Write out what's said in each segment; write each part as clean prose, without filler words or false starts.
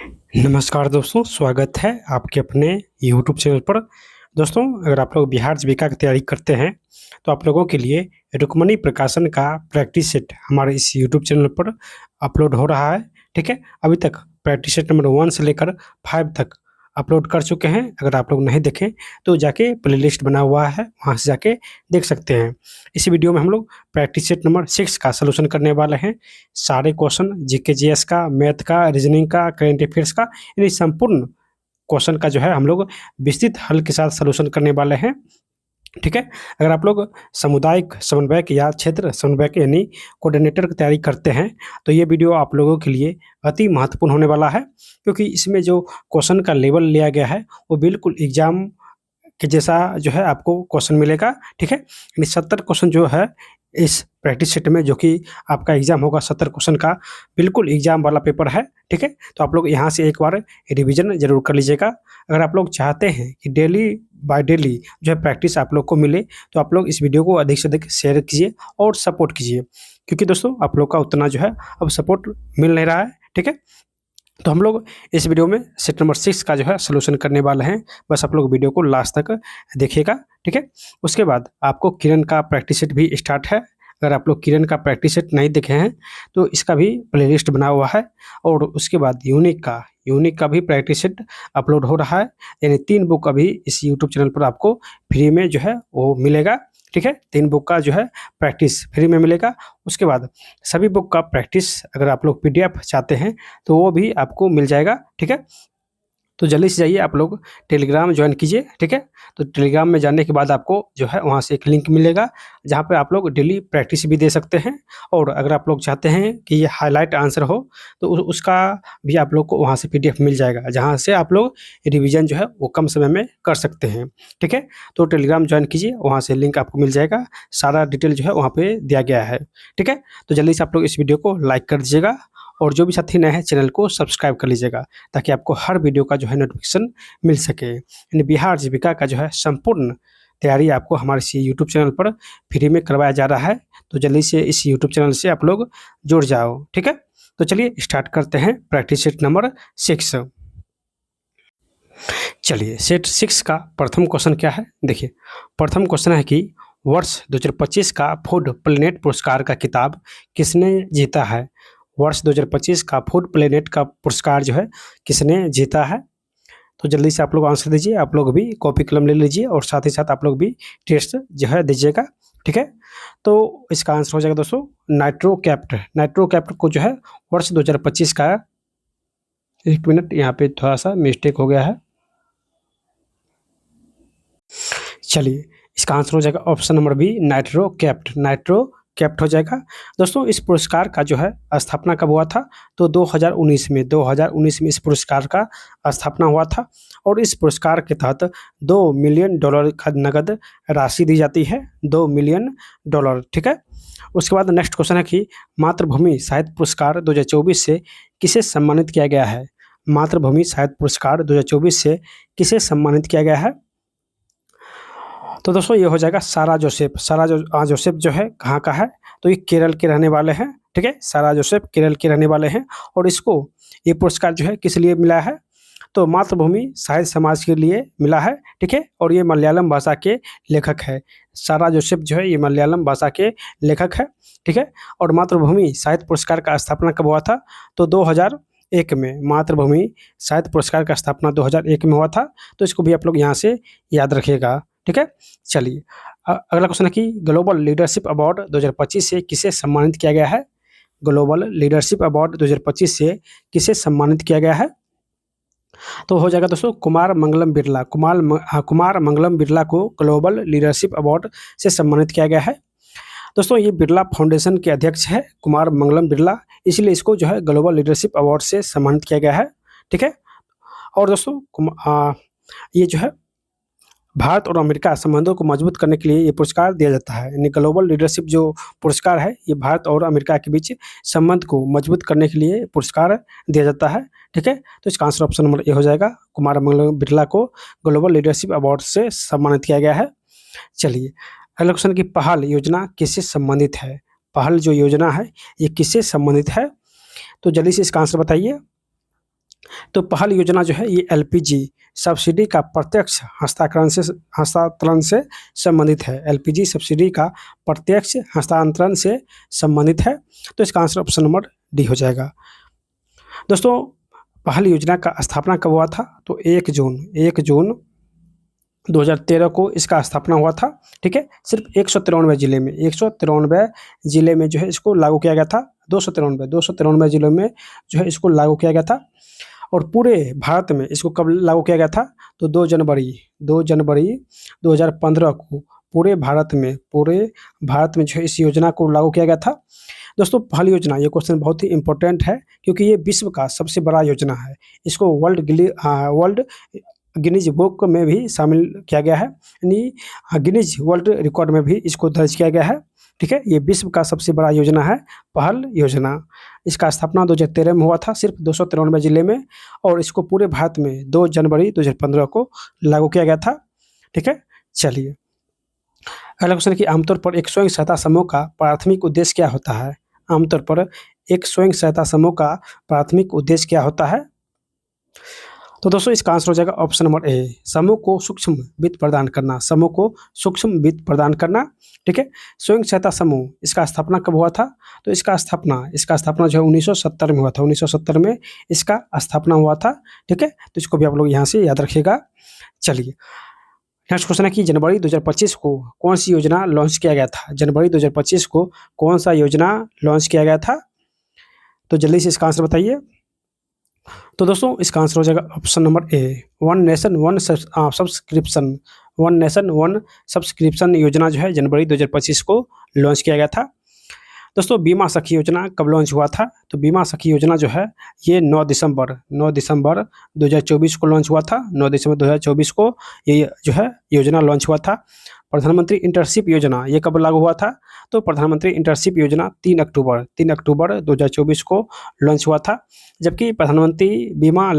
नमस्कार दोस्तों, स्वागत है आपके अपने यूट्यूब चैनल पर। दोस्तों, अगर आप लोग बिहार जीविका की तैयारी करते हैं, तो आप लोगों के लिए रुक्मणी प्रकाशन का प्रैक्टिस सेट हमारे इस यूट्यूब चैनल पर अपलोड हो रहा है। ठीक है, अभी तक प्रैक्टिस सेट नंबर 1 से लेकर 5 तक अपलोड कर चुके हैं। अगर आप लोग नहीं देखें तो जाके प्लेलिस्ट बना हुआ है, वहाँ से जाके देख सकते हैं। इस वीडियो में हम लोग प्रैक्टिस सेट नंबर 6 का सलूशन करने वाले हैं। सारे क्वेश्चन जीके जीएस का, मैथ का, रीजनिंग का, करेंट अफेयर्स का, यानी संपूर्ण क्वेश्चन का जो है हम लोग विस्तृत हल के साथ सलूशन करने वाले हैं। ठीक है, अगर आप लोग सामुदायिक समन्वयक या क्षेत्र समन्वयक यानी कोऑर्डिनेटर की तैयारी करते हैं, तो ये वीडियो आप लोगों के लिए अति महत्वपूर्ण होने वाला है, क्योंकि इसमें जो क्वेश्चन का लेवल लिया गया है वो बिल्कुल एग्जाम के जैसा जो है आपको क्वेश्चन मिलेगा। ठीक है, यानी 70 क्वेश्चन जो है इस प्रैक्टिस सेट में, जो कि आपका एग्जाम होगा 70 क्वेश्चन का, बिल्कुल एग्जाम वाला पेपर है। ठीक है, तो आप लोग यहाँ से एक बार रिवीजन जरूर कर लीजिएगा। अगर आप लोग चाहते हैं कि डेली बाय डेली जो है प्रैक्टिस आप लोग को मिले, तो आप लोग इस वीडियो को अधिक से अधिक शेयर कीजिए और सपोर्ट कीजिए, क्योंकि दोस्तों आप लोग का उतना जो है अब सपोर्ट मिल नहीं रहा है। ठीक है, तो हम लोग इस वीडियो में सेट नंबर 6 का जो है सलूशन करने वाले हैं। बस आप लोग वीडियो को लास्ट तक देखिएगा। ठीक है, उसके बाद आपको किरण का प्रैक्टिस सेट भी स्टार्ट है। अगर आप लोग किरण का प्रैक्टिस सेट नहीं देखे हैं तो इसका भी प्लेलिस्ट बना हुआ है। और उसके बाद यूनिक का भी प्रैक्टिस सेट अपलोड हो रहा है, यानी 3 बुक अभी इस यूट्यूब चैनल पर आपको फ्री में जो है वो मिलेगा। ठीक है, 3 बुक का जो है प्रैक्टिस फ्री में मिलेगा। उसके बाद सभी बुक का प्रैक्टिस अगर आप लोग पीडीएफ चाहते हैं तो वो भी आपको मिल जाएगा। ठीक है, तो जल्दी से जाइए आप लोग टेलीग्राम ज्वाइन कीजिए। ठीक है, तो टेलीग्राम में जाने के बाद आपको जो है वहाँ से एक लिंक मिलेगा, जहाँ पे आप लोग डेली प्रैक्टिस भी दे सकते हैं। और अगर आप लोग चाहते हैं कि ये हाईलाइट आंसर हो, तो उसका भी आप लोग को वहाँ से पीडीएफ मिल जाएगा, जहाँ से आप लोग रिवीजन जो है वो कम समय में कर सकते हैं। ठीक है, तो टेलीग्राम ज्वाइन कीजिए, वहाँ से लिंक आपको मिल जाएगा, सारा डिटेल जो है वहाँ पे दिया गया है। ठीक है, तो जल्दी से आप लोग इस वीडियो को लाइक कर दीजिएगा, और जो भी साथी नए हैं चैनल को सब्सक्राइब कर लीजिएगा, ताकि आपको हर वीडियो का जो है नोटिफिकेशन मिल सके। यानी बिहार जीविका का जो है संपूर्ण तैयारी आपको हमारे इस यूट्यूब चैनल पर फ्री में करवाया जा रहा है। तो जल्दी से इस यूट्यूब चैनल से आप लोग जुड़ जाओ। ठीक है, तो चलिए स्टार्ट करते हैं प्रैक्टिस सेट नंबर 6। चलिए, सेट 6 का प्रथम क्वेश्चन क्या है, देखिए। प्रथम क्वेश्चन है कि वर्ष 2025 का फूड प्लेनेट पुरस्कार का किताब किसने जीता है। वर्ष 2025 का फूड प्लेनेट का पुरस्कार जो है किसने जीता है। तो जल्दी से आप लोग आंसर दीजिए। आप लोग भी कॉपी कलम ले लीजिए और साथ ही साथ आप लोग भी टेस्ट जो है दीजिएगा। ठीक है, तो इसका आंसर हो जाएगा दोस्तों नाइट्रोकैप्ट। नाइट्रोकैप्ट को जो है वर्ष 2025 का, एक मिनट यहाँ पे थोड़ा सा मिस्टेक हो गया है। चलिए, इसका आंसर हो जाएगा ऑप्शन नंबर बी, नाइट्रोकैप्ट हो जाएगा। दोस्तों, इस पुरस्कार का जो है स्थापना कब हुआ था, तो 2019 में इस पुरस्कार का स्थापना हुआ था। और इस पुरस्कार के तहत $2 मिलियन का नगद राशि दी जाती है, $2 मिलियन। ठीक है, उसके बाद नेक्स्ट क्वेश्चन है कि मातृभूमि साहित्य पुरस्कार 2024 से किसे सम्मानित किया गया है। मातृभूमि साहित्य पुरस्कार 2024 से किसे सम्मानित किया गया है। तो दोस्तों ये हो जाएगा सारा जोसेफ जो है कहाँ का है, तो ये केरल के रहने वाले हैं। ठीक है, सारा जोसेफ केरल के रहने वाले हैं। और इसको ये पुरस्कार जो है किस लिए मिला है, तो मातृभूमि साहित्य समाज के लिए मिला है। ठीक है, और ये मलयालम भाषा के लेखक है। सारा जोसेफ जो है ये मलयालम भाषा के लेखक है। ठीक है, और मातृभूमि साहित्य पुरस्कार का स्थापना कब हुआ था, तो 2001 में। मातृभूमि साहित्य पुरस्कार का स्थापना 2001 में हुआ था। तो इसको भी आप लोग यहाँ से याद रखिएगा। ठीक है, चलिए अगला क्वेश्चन है कि ग्लोबल लीडरशिप अवार्ड 2025 से किसे सम्मानित किया गया है। ग्लोबल लीडरशिप अवार्ड 2025 से किसे सम्मानित किया गया है, तो हो जाएगा दोस्तों कुमार मंगलम बिरला को ग्लोबल लीडरशिप अवार्ड से सम्मानित किया गया है। दोस्तों, ये बिरला फाउंडेशन के अध्यक्ष है कुमार मंगलम बिरला, इसलिए इसको जो है ग्लोबल लीडरशिप अवार्ड से सम्मानित किया गया है। ठीक है, और दोस्तों ये जो है भारत और अमेरिका संबंधों को मजबूत करने के लिए ये पुरस्कार दिया जाता है। यानी ग्लोबल लीडरशिप जो पुरस्कार है, ये भारत और अमेरिका के बीच संबंध को मजबूत करने के लिए पुरस्कार दिया जाता है। ठीक है, तो इसका आंसर ऑप्शन नंबर ए हो जाएगा, कुमार मंगलम बिरला को ग्लोबल लीडरशिप अवार्ड से सम्मानित किया गया है। चलिए अगला क्वेश्चन की पहल योजना किससे संबंधित है। पहल जो योजना है ये किससे संबंधित है, तो जल्दी से इसका आंसर बताइए। तो पहल योजना जो है ये एलपीजी सब्सिडी का प्रत्यक्ष हस्तांतरण से संबंधित है। एलपीजी सब्सिडी का प्रत्यक्ष हस्तांतरण से संबंधित है। तो इसका आंसर ऑप्शन नंबर डी हो जाएगा। दोस्तों पहल योजना का स्थापना कब हुआ था? तो 1 जून 2013 को इसका स्थापना हुआ था। ठीक है, सिर्फ 193 जिले में जो है इसको लागू किया गया था। 293 जिलों में जो है इसको लागू किया गया था। और पूरे भारत में इसको कब लागू किया गया था? तो 2 जनवरी 2015 को पूरे भारत में जो है इस योजना को लागू किया गया था। दोस्तों पहल योजना, ये क्वेश्चन बहुत ही इंपॉर्टेंट है क्योंकि ये विश्व का सबसे बड़ा योजना है। इसको वर्ल्ड गिनीज बुक में भी शामिल किया गया है, यानी गिनीज वर्ल्ड रिकॉर्ड में भी इसको दर्ज किया गया है। ठीक है, ये विश्व का सबसे बड़ा योजना है पहल योजना। इसका स्थापना 2013 में हुआ था, सिर्फ 293 जिले में, और इसको पूरे भारत में 2 जनवरी 2015 को लागू किया गया था। ठीक है, चलिए अगला क्वेश्चन कि आमतौर पर एक स्वयं सहायता समूह का प्राथमिक उद्देश्य क्या होता है? आमतौर पर एक स्वयं सहायता समूह का प्राथमिक उद्देश्य क्या होता है? तो दोस्तों इसका आंसर हो जाएगा ऑप्शन नंबर ए, समूह को सूक्ष्म वित्त प्रदान करना। समूह को सूक्ष्म वित्त प्रदान करना। ठीक है, स्वयं सहायता समूह इसका स्थापना कब हुआ था? तो इसका स्थापना जो है 1970 में हुआ था। 1970 में इसका स्थापना हुआ था। ठीक है, तो इसको भी आप लोग यहाँ से याद रखिएगा। चलिए नेक्स्ट क्वेश्चन है कि जनवरी 2025 को कौन सी योजना लॉन्च किया गया था? जनवरी 2025 को कौन सा योजना लॉन्च किया गया था? तो जल्दी से इसका आंसर बताइए। तो दोस्तों इसका आंसर हो जाएगा option number A, one nation one subscription योजना जो है जनवरी 2025 को लॉन्च किया गया था। दोस्तों बीमा सखी योजना कब लॉन्च हुआ था? तो बीमा सखी योजना जो है ये 9 दिसंबर 2024 को लॉन्च हुआ था। 9 दिसंबर 2024 को ये जो है योजना लॉन्च हुआ था। प्रधानमंत्री इंटर्नशिप योजना ये कब लागू हुआ था? तो प्रधानमंत्री इंटर्नशिप योजना 3 अक्टूबर 2024 को लॉन्च हुआ था। जबकि प्रधानमंत्री बीमा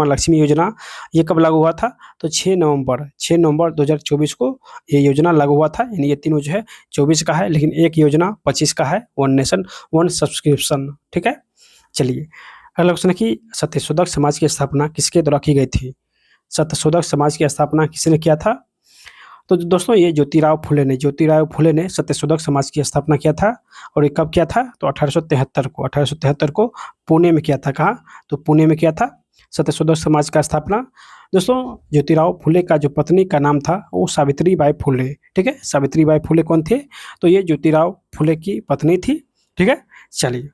लक्ष्मी योजना ये कब लागू हुआ था? तो 6 नवंबर 2024 को ये योजना लागू हुआ था। यानी ये तीनों जो है 24 का है, लेकिन एक योजना 25 का है, वन नेशन वन सब्सक्रिप्शन। ठीक है, चलिए अगला क्वेश्चन है कि सत्यशोधक समाज की स्थापना किसके द्वारा की गई थी? सत्यशोधक समाज की स्थापना किसने किया था? तो दोस्तों ये ज्योतिराव फुले ने सत्यशोधक समाज की स्थापना किया था। और ये कब किया था? तो 1873 को पुणे में किया था। कहाँ? तो पुणे में किया था सत्यशोधक समाज का स्थापना। दोस्तों ज्योतिराव फुले का जो पत्नी का नाम था वो सावित्रीबाई फुले। ठीक है, सावित्रीबाई फुले कौन थे? तो ये ज्योतिराव फुले की पत्नी थी। ठीक है, चलिए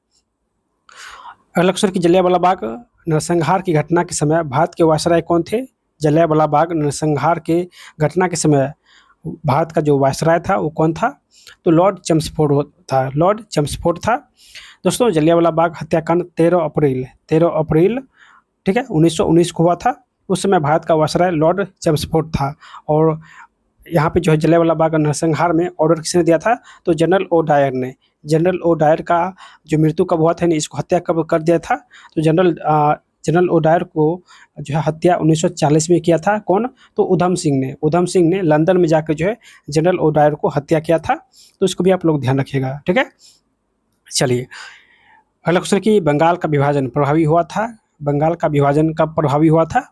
अगला क्वेश्चन कि जलियांवाला बाग नरसंहार की घटना के समय भारत के वायसराय कौन थे? जलियांवाला बाग नरसंहार के घटना के समय भारत का जो वायसराय था वो कौन था? तो लॉर्ड चम्सफोर्ड था। दोस्तों जलियांवाला बाग हत्याकांड 13 अप्रैल ठीक है 1919 को हुआ था। उस समय भारत का वायसराय लॉर्ड चम्सफोर्ड था। और यहाँ पे जो है जलियांवाला बाग नरसंहार में ऑर्डर किसने दिया था? तो जनरल ओ डायर का जो मृत्यु कब हुआ था, यानी इसको हत्या कब कर दिया था? तो जनरल ओ डायर को जो है हत्या 1940 में किया था। कौन? तो उधम सिंह ने लंदन में जाकर जो है जनरल ओ डायर को हत्या किया था। तो इसको भी आप लोग ध्यान रखिएगा। ठीक है, चलिए अगला क्वेश्चन कि बंगाल का विभाजन कब प्रभावी हुआ था?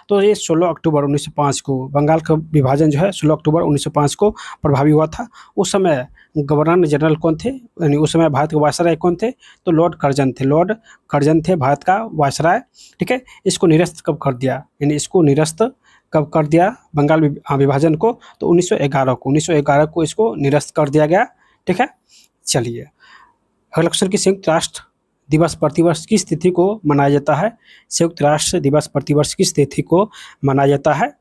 तो ये 16 अक्टूबर 1905 को बंगाल का विभाजन जो है 16 अक्टूबर 1905 को प्रभावी हुआ था। उस समय गवर्नर जनरल कौन थे, यानी उस समय भारत के वायसराय कौन थे? तो लॉर्ड कर्जन थे भारत का वायसराय। ठीक है, इसको निरस्त कब कर दिया, यानी इसको निरस्त कब कर दिया बंगाल विभाजन को? तो 1911 को इसको निरस्त कर दिया गया। ठीक है, चलिए अगला क्वेश्चन कि संयुक्त राष्ट्र दिवस प्रतिवर्ष किस तिथि को मनाया जाता है? संयुक्त राष्ट्र दिवस प्रतिवर्ष किस तिथि को मनाया जाता है?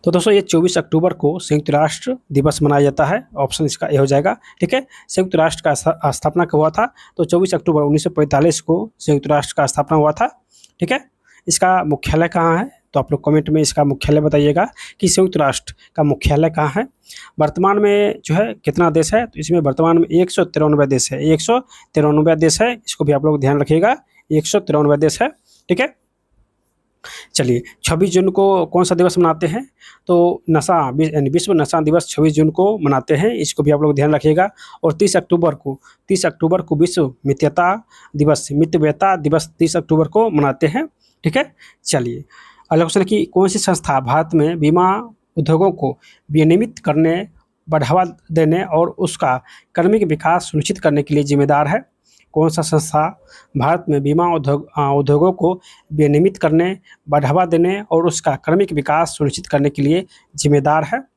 तो दोस्तों ये 24 अक्टूबर को संयुक्त राष्ट्र दिवस मनाया जाता है। ऑप्शन इसका ए हो जाएगा। ठीक है, संयुक्त राष्ट्र का स्थापना कब हुआ था? तो 24 अक्टूबर 1945 को संयुक्त राष्ट्र का स्थापना हुआ था। ठीक है, इसका मुख्यालय कहाँ है? तो आप लोग कमेंट में इसका मुख्यालय बताइएगा कि संयुक्त राष्ट्र का मुख्यालय कहाँ है। वर्तमान में जो है कितना देश है? तो इसमें वर्तमान में 193 देश है। 193 देश है, इसको भी आप लोग ध्यान रखिएगा। 193 देश है। ठीक है, चलिए 26 जून को कौन सा दिवस मनाते हैं? तो यानी विश्व नशा दिवस 26 जून को मनाते हैं, इसको भी आप लोग ध्यान रखिएगा। और 30 अक्टूबर को विश्व मितव्ययता दिवस 30 अक्टूबर को मनाते हैं। ठीक है, चलिए अगला क्वेश्चन है कि कौन सी संस्था भारत में बीमा उद्योगों को विनियमित करने, बढ़ावा देने और उसका क्रमिक विकास सुनिश्चित करने के लिए जिम्मेदार है? कौन सा संस्था भारत में बीमा उद्योगों को विनियमित करने, बढ़ावा देने और उसका क्रमिक विकास सुनिश्चित करने के लिए जिम्मेदार है?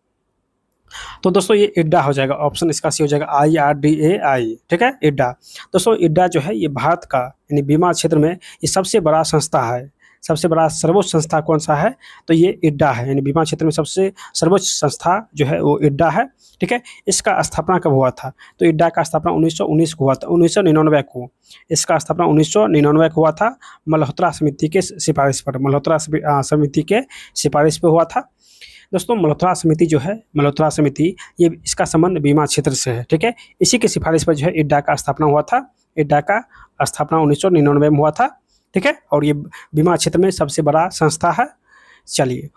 तो दोस्तों ये इड्डा हो जाएगा, ऑप्शन इसका सी हो जाएगा IRDAI। ठीक है, इड्डा। दोस्तों इड्डा जो है ये भारत का यानी बीमा क्षेत्र में ये सबसे बड़ा संस्था है। सबसे बड़ा सर्वोच्च संस्था कौन सा है? तो ये इड्डा है, यानी बीमा क्षेत्र में सबसे सर्वोच्च संस्था जो है वो इड्डा है। ठीक है, इसका स्थापना कब हुआ था? तो इड्डा का स्थापना 1919 को हुआ था, 1999 को। इसका स्थापना 1999 को हुआ था, मल्होत्रा समिति के सिफारिश पर। मल्होत्रा समिति के सिफारिश पर हुआ था। दोस्तों मल्होत्रा समिति जो है, मल्होत्रा समिति ये इसका संबंध बीमा क्षेत्र से है। ठीक है, इसी की सिफारिश पर जो है इड्डा का स्थापना हुआ था। इड्डा का स्थापना 1999 में हुआ था। ठीक है, और ये बीमा क्षेत्र में सबसे बड़ा संस्था है। चलिए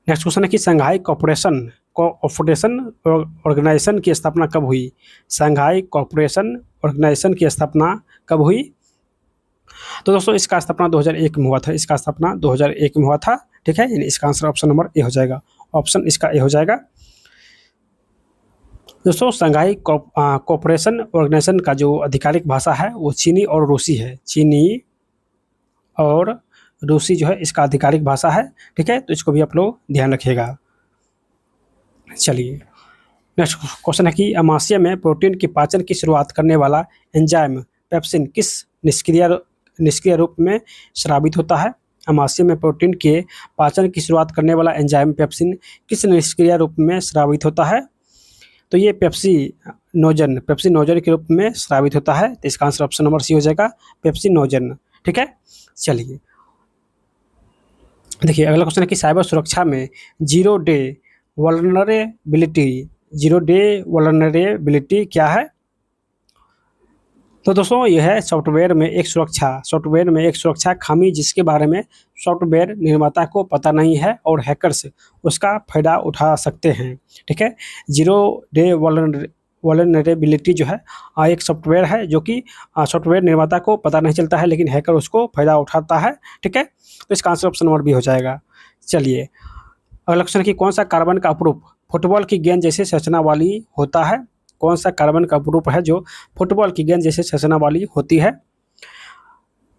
नेक्स्ट क्वेश्चन है कि शंघाई कोऑपरेशन ऑर्गेनाइजेशन की स्थापना कब हुई? शंघाई कोऑपरेशन ऑर्गेनाइजेशन की स्थापना कब हुई? तो दोस्तों इसका स्थापना 2001 में हुआ था। इसका स्थापना 2001 में हुआ था। ठीक है, यानी इसका आंसर ऑप्शन नंबर ए हो जाएगा। ऑप्शन इसका ए हो जाएगा। दोस्तों शंघाई कोऑपरेशन ऑर्गेनाइजेशन का जो आधिकारिक भाषा है वो चीनी और रूसी है। चीनी और रूसी जो है इसका आधिकारिक भाषा है। ठीक है, तो इसको भी आप लोग ध्यान रखिएगा। चलिए नेक्स्ट क्वेश्चन है कि अमाशय में प्रोटीन की पाचन की शुरुआत करने वाला एंजाइम पेप्सिन किस निष्क्रिय रूप में स्रावित होता है? अमाशय में प्रोटीन के पाचन की शुरुआत करने वाला एंजाइम पेप्सिन किस निष्क्रिय रूप में स्रावित होता है? तो ये पेप्सिनोजन के रूप में स्रावित होता है। तो इसका आंसर ऑप्शन नंबर सी हो जाएगा, पेप्सिनोजन। ठीक है, चलिए देखिए अगला क्वेश्चन है कि साइबर सुरक्षा में जीरो डे वल्नरेबिलिटी क्या है? तो दोस्तों यह है सॉफ्टवेयर में एक सुरक्षा खामी जिसके बारे में सॉफ्टवेयर निर्माता को पता नहीं है और हैकर्स उसका फायदा उठा सकते हैं। ठीक है, जीरो डे वल्नरेबिलिटी जो है एक सॉफ्टवेयर है जो कि सॉफ्टवेयर निर्माता को पता नहीं चलता है लेकिन हैकर उसको फायदा उठाता है। ठीक है, तो इसका आंसर ऑप्शन नंबर बी हो जाएगा। चलिए अगला क्वेश्चन है कि कौन सा कार्बन का अपरूप फुटबॉल की गेंद जैसे संरचना वाली होता है? कौन सा कार्बन का अपरूप है जो फुटबॉल की गेंद जैसे संरचना वाली होती है?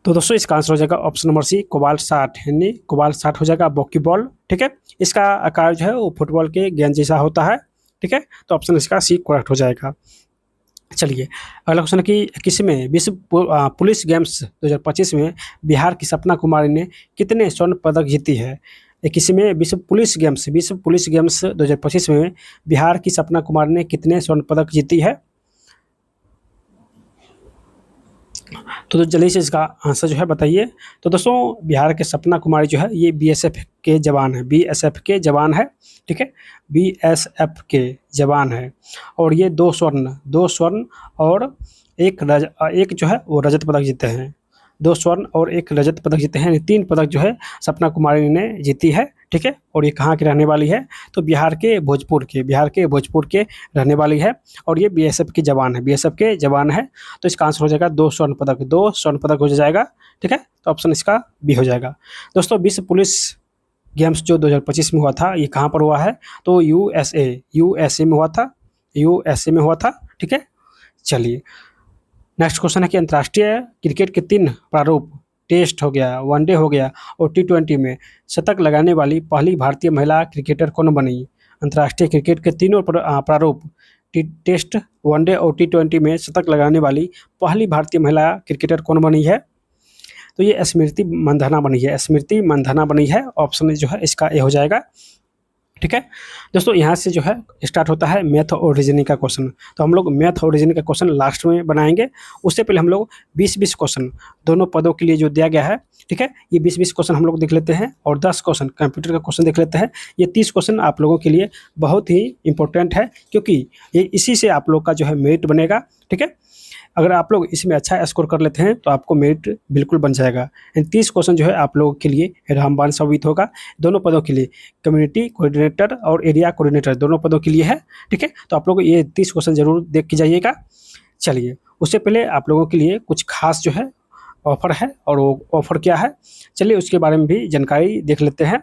तो दोस्तों इसका आंसर हो जाएगा ऑप्शन नंबर सी, कोबाल्ट 60, यानी कोबाल्ट 60 हो जाएगा बॉकीबॉल। ठीक है, इसका आकार जो है वो फुटबॉल के गेंद जैसा होता है। ठीक है, तो ऑप्शन इसका सी करेक्ट हो जाएगा। चलिए अगला क्वेश्चन है कि किसमें विश्व पुलिस गेम्स 2025 में बिहार की सपना कुमारी ने कितने स्वर्ण पदक जीती है? किसमें विश्व पुलिस गेम्स 2025 में बिहार की सपना कुमारी ने कितने स्वर्ण पदक जीती है? तो जल्दी से इसका आंसर जो है बताइए। तो दोस्तों बिहार के सपना कुमारी जो है ये BSF के जवान है। ठीक है, BSF के जवान है और ये 2 स्वर्ण और एक जो है वो रजत पदक जीते हैं। 2 स्वर्ण और 1 रजत पदक जीते हैं, 3 पदक जो है सपना कुमारी ने जीती है। ठीक है, और ये कहाँ की रहने वाली है? तो बिहार के भोजपुर के रहने वाली है और ये BSF के जवान है। तो इसका आंसर हो जाएगा 2 स्वर्ण पदक हो जाएगा। ठीक है, तो ऑप्शन इसका बी हो जाएगा। दोस्तों विश्व पुलिस गेम्स जो 2025 में हुआ था ये कहाँ पर हुआ है? तो USA में हुआ था। ठीक है, चलिए नेक्स्ट क्वेश्चन है कि अंतर्राष्ट्रीय क्रिकेट के 3 प्रारूप टेस्ट हो गया, वनडे हो गया और T20 में शतक लगाने वाली पहली भारतीय महिला क्रिकेटर कौन बनी? अंतर्राष्ट्रीय क्रिकेट के तीनों प्रारूप टेस्ट, वनडे और T20 में शतक लगाने वाली पहली भारतीय महिला क्रिकेटर कौन बनी है? तो ये स्मृति मंधाना बनी है। ऑप्शन जो है इसका ए हो जाएगा। ठीक है दोस्तों, यहाँ से जो है स्टार्ट होता है मैथ और रीजनिंग का क्वेश्चन। तो हम लोग मैथ और रीजनिंग का क्वेश्चन लास्ट में बनाएंगे। उससे पहले हम लोग 20-20 क्वेश्चन दोनों पदों के लिए जो दिया गया है, ठीक है, ये 20-20 क्वेश्चन हम लोग देख लेते हैं और 10 क्वेश्चन कंप्यूटर का क्वेश्चन देख लेते हैं। ये 30 क्वेश्चन आप लोगों के लिए बहुत ही इंपॉर्टेंट है क्योंकि ये इसी से आप लोग का जो है मेरिट बनेगा। ठीक है, अगर आप लोग इसमें अच्छा स्कोर कर लेते हैं तो आपको मेरिट बिल्कुल बन जाएगा। 30 क्वेश्चन जो है आप लोगों के लिए रामबाण साबित होगा, दोनों पदों के लिए, कम्युनिटी कोऑर्डिनेटर और एरिया कोऑर्डिनेटर दोनों पदों के लिए है। ठीक है, तो आप लोग ये 30 क्वेश्चन जरूर देख के जाइएगा। चलिए, उससे पहले आप लोगों के लिए कुछ खास जो है ऑफर है, और वो ऑफर क्या है, चलिए उसके बारे में भी जानकारी देख लेते हैं।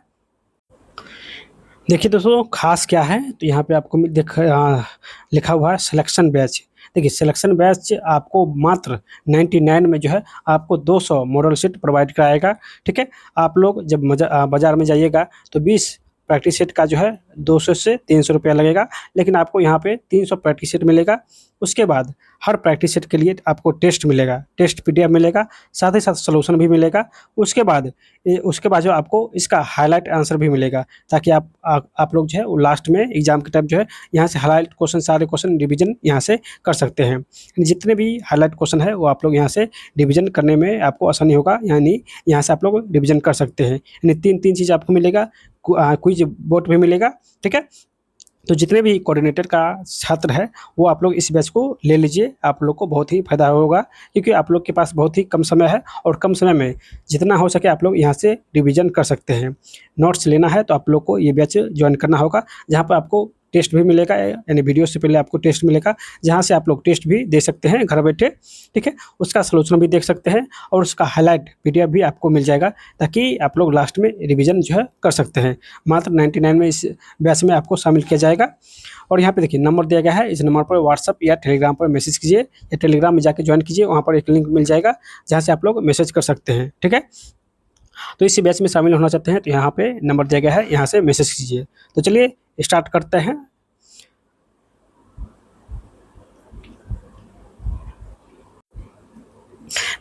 देखिए दोस्तों, खास क्या है, तो यहाँ पे आपको लिखा हुआ है सिलेक्शन बैच। देखिए, सिलेक्शन बैच आपको मात्र 99 में जो है आपको 200 मॉडल सेट प्रोवाइड कराएगा। ठीक है, आप लोग जब बाज़ार में जाइएगा तो 20 प्रैक्टिस सेट का जो है 200 से 300 रुपया लगेगा, लेकिन आपको यहाँ पे 300 प्रैक्टिस सेट मिलेगा। उसके बाद हर प्रैक्टिस सेट के लिए आपको टेस्ट मिलेगा, टेस्ट पीडीएफ मिलेगा, साथ ही साथ सॉल्यूशन भी मिलेगा। उसके बाद जो आपको इसका हाईलाइट आंसर भी मिलेगा, ताकि आप लोग जो है वो लास्ट में एग्जाम के टाइम जो है यहाँ से हाईलाइट क्वेश्चन, सारे क्वेश्चन रिवीजन यहाँ से कर सकते हैं। जितने भी हाईलाइट क्वेश्चन है वो आप लोग यहाँ से रिवीजन करने में आपको आसानी होगा, यानी यहाँ से आप लोग रिवीजन कर सकते हैं। यानी तीन चीज़ आपको मिलेगा, क्विज बोर्ड भी मिलेगा। ठीक है, तो जितने भी कोऑर्डिनेटर का छात्र है वो आप लोग इस बैच को ले लीजिए, आप लोग को बहुत ही फायदा होगा, क्योंकि आप लोग के पास बहुत ही कम समय है, और कम समय में जितना हो सके आप लोग यहाँ से रिवीजन कर सकते हैं। नोट्स लेना है तो आप लोग को ये बैच ज्वाइन करना होगा, जहाँ पर आपको टेस्ट भी मिलेगा, यानी वीडियो से पहले आपको टेस्ट मिलेगा, जहाँ से आप लोग टेस्ट भी दे सकते हैं घर बैठे। ठीक है, उसका सलूशन भी देख सकते हैं, और उसका हाईलाइट पीडीएफ भी आपको मिल जाएगा, ताकि आप लोग लास्ट में रिवीजन जो है कर सकते हैं। मात्र 99 में इस बैच में आपको शामिल किया जाएगा। और यहाँ पे देखिए नंबर दिया गया है, इस नंबर पर व्हाट्सअप या टेलीग्राम पर मैसेज कीजिए, या टेलीग्राम में जाके ज्वाइन कीजिए, वहाँ पर एक लिंक मिल जाएगा जहाँ से आप लोग मैसेज कर सकते हैं। ठीक है, तो इसी बैच में शामिल होना चाहते हैं तो यहाँ पे नंबर दिया गया है, यहाँ से मैसेज कीजिए। तो चलिए स्टार्ट करते हैं।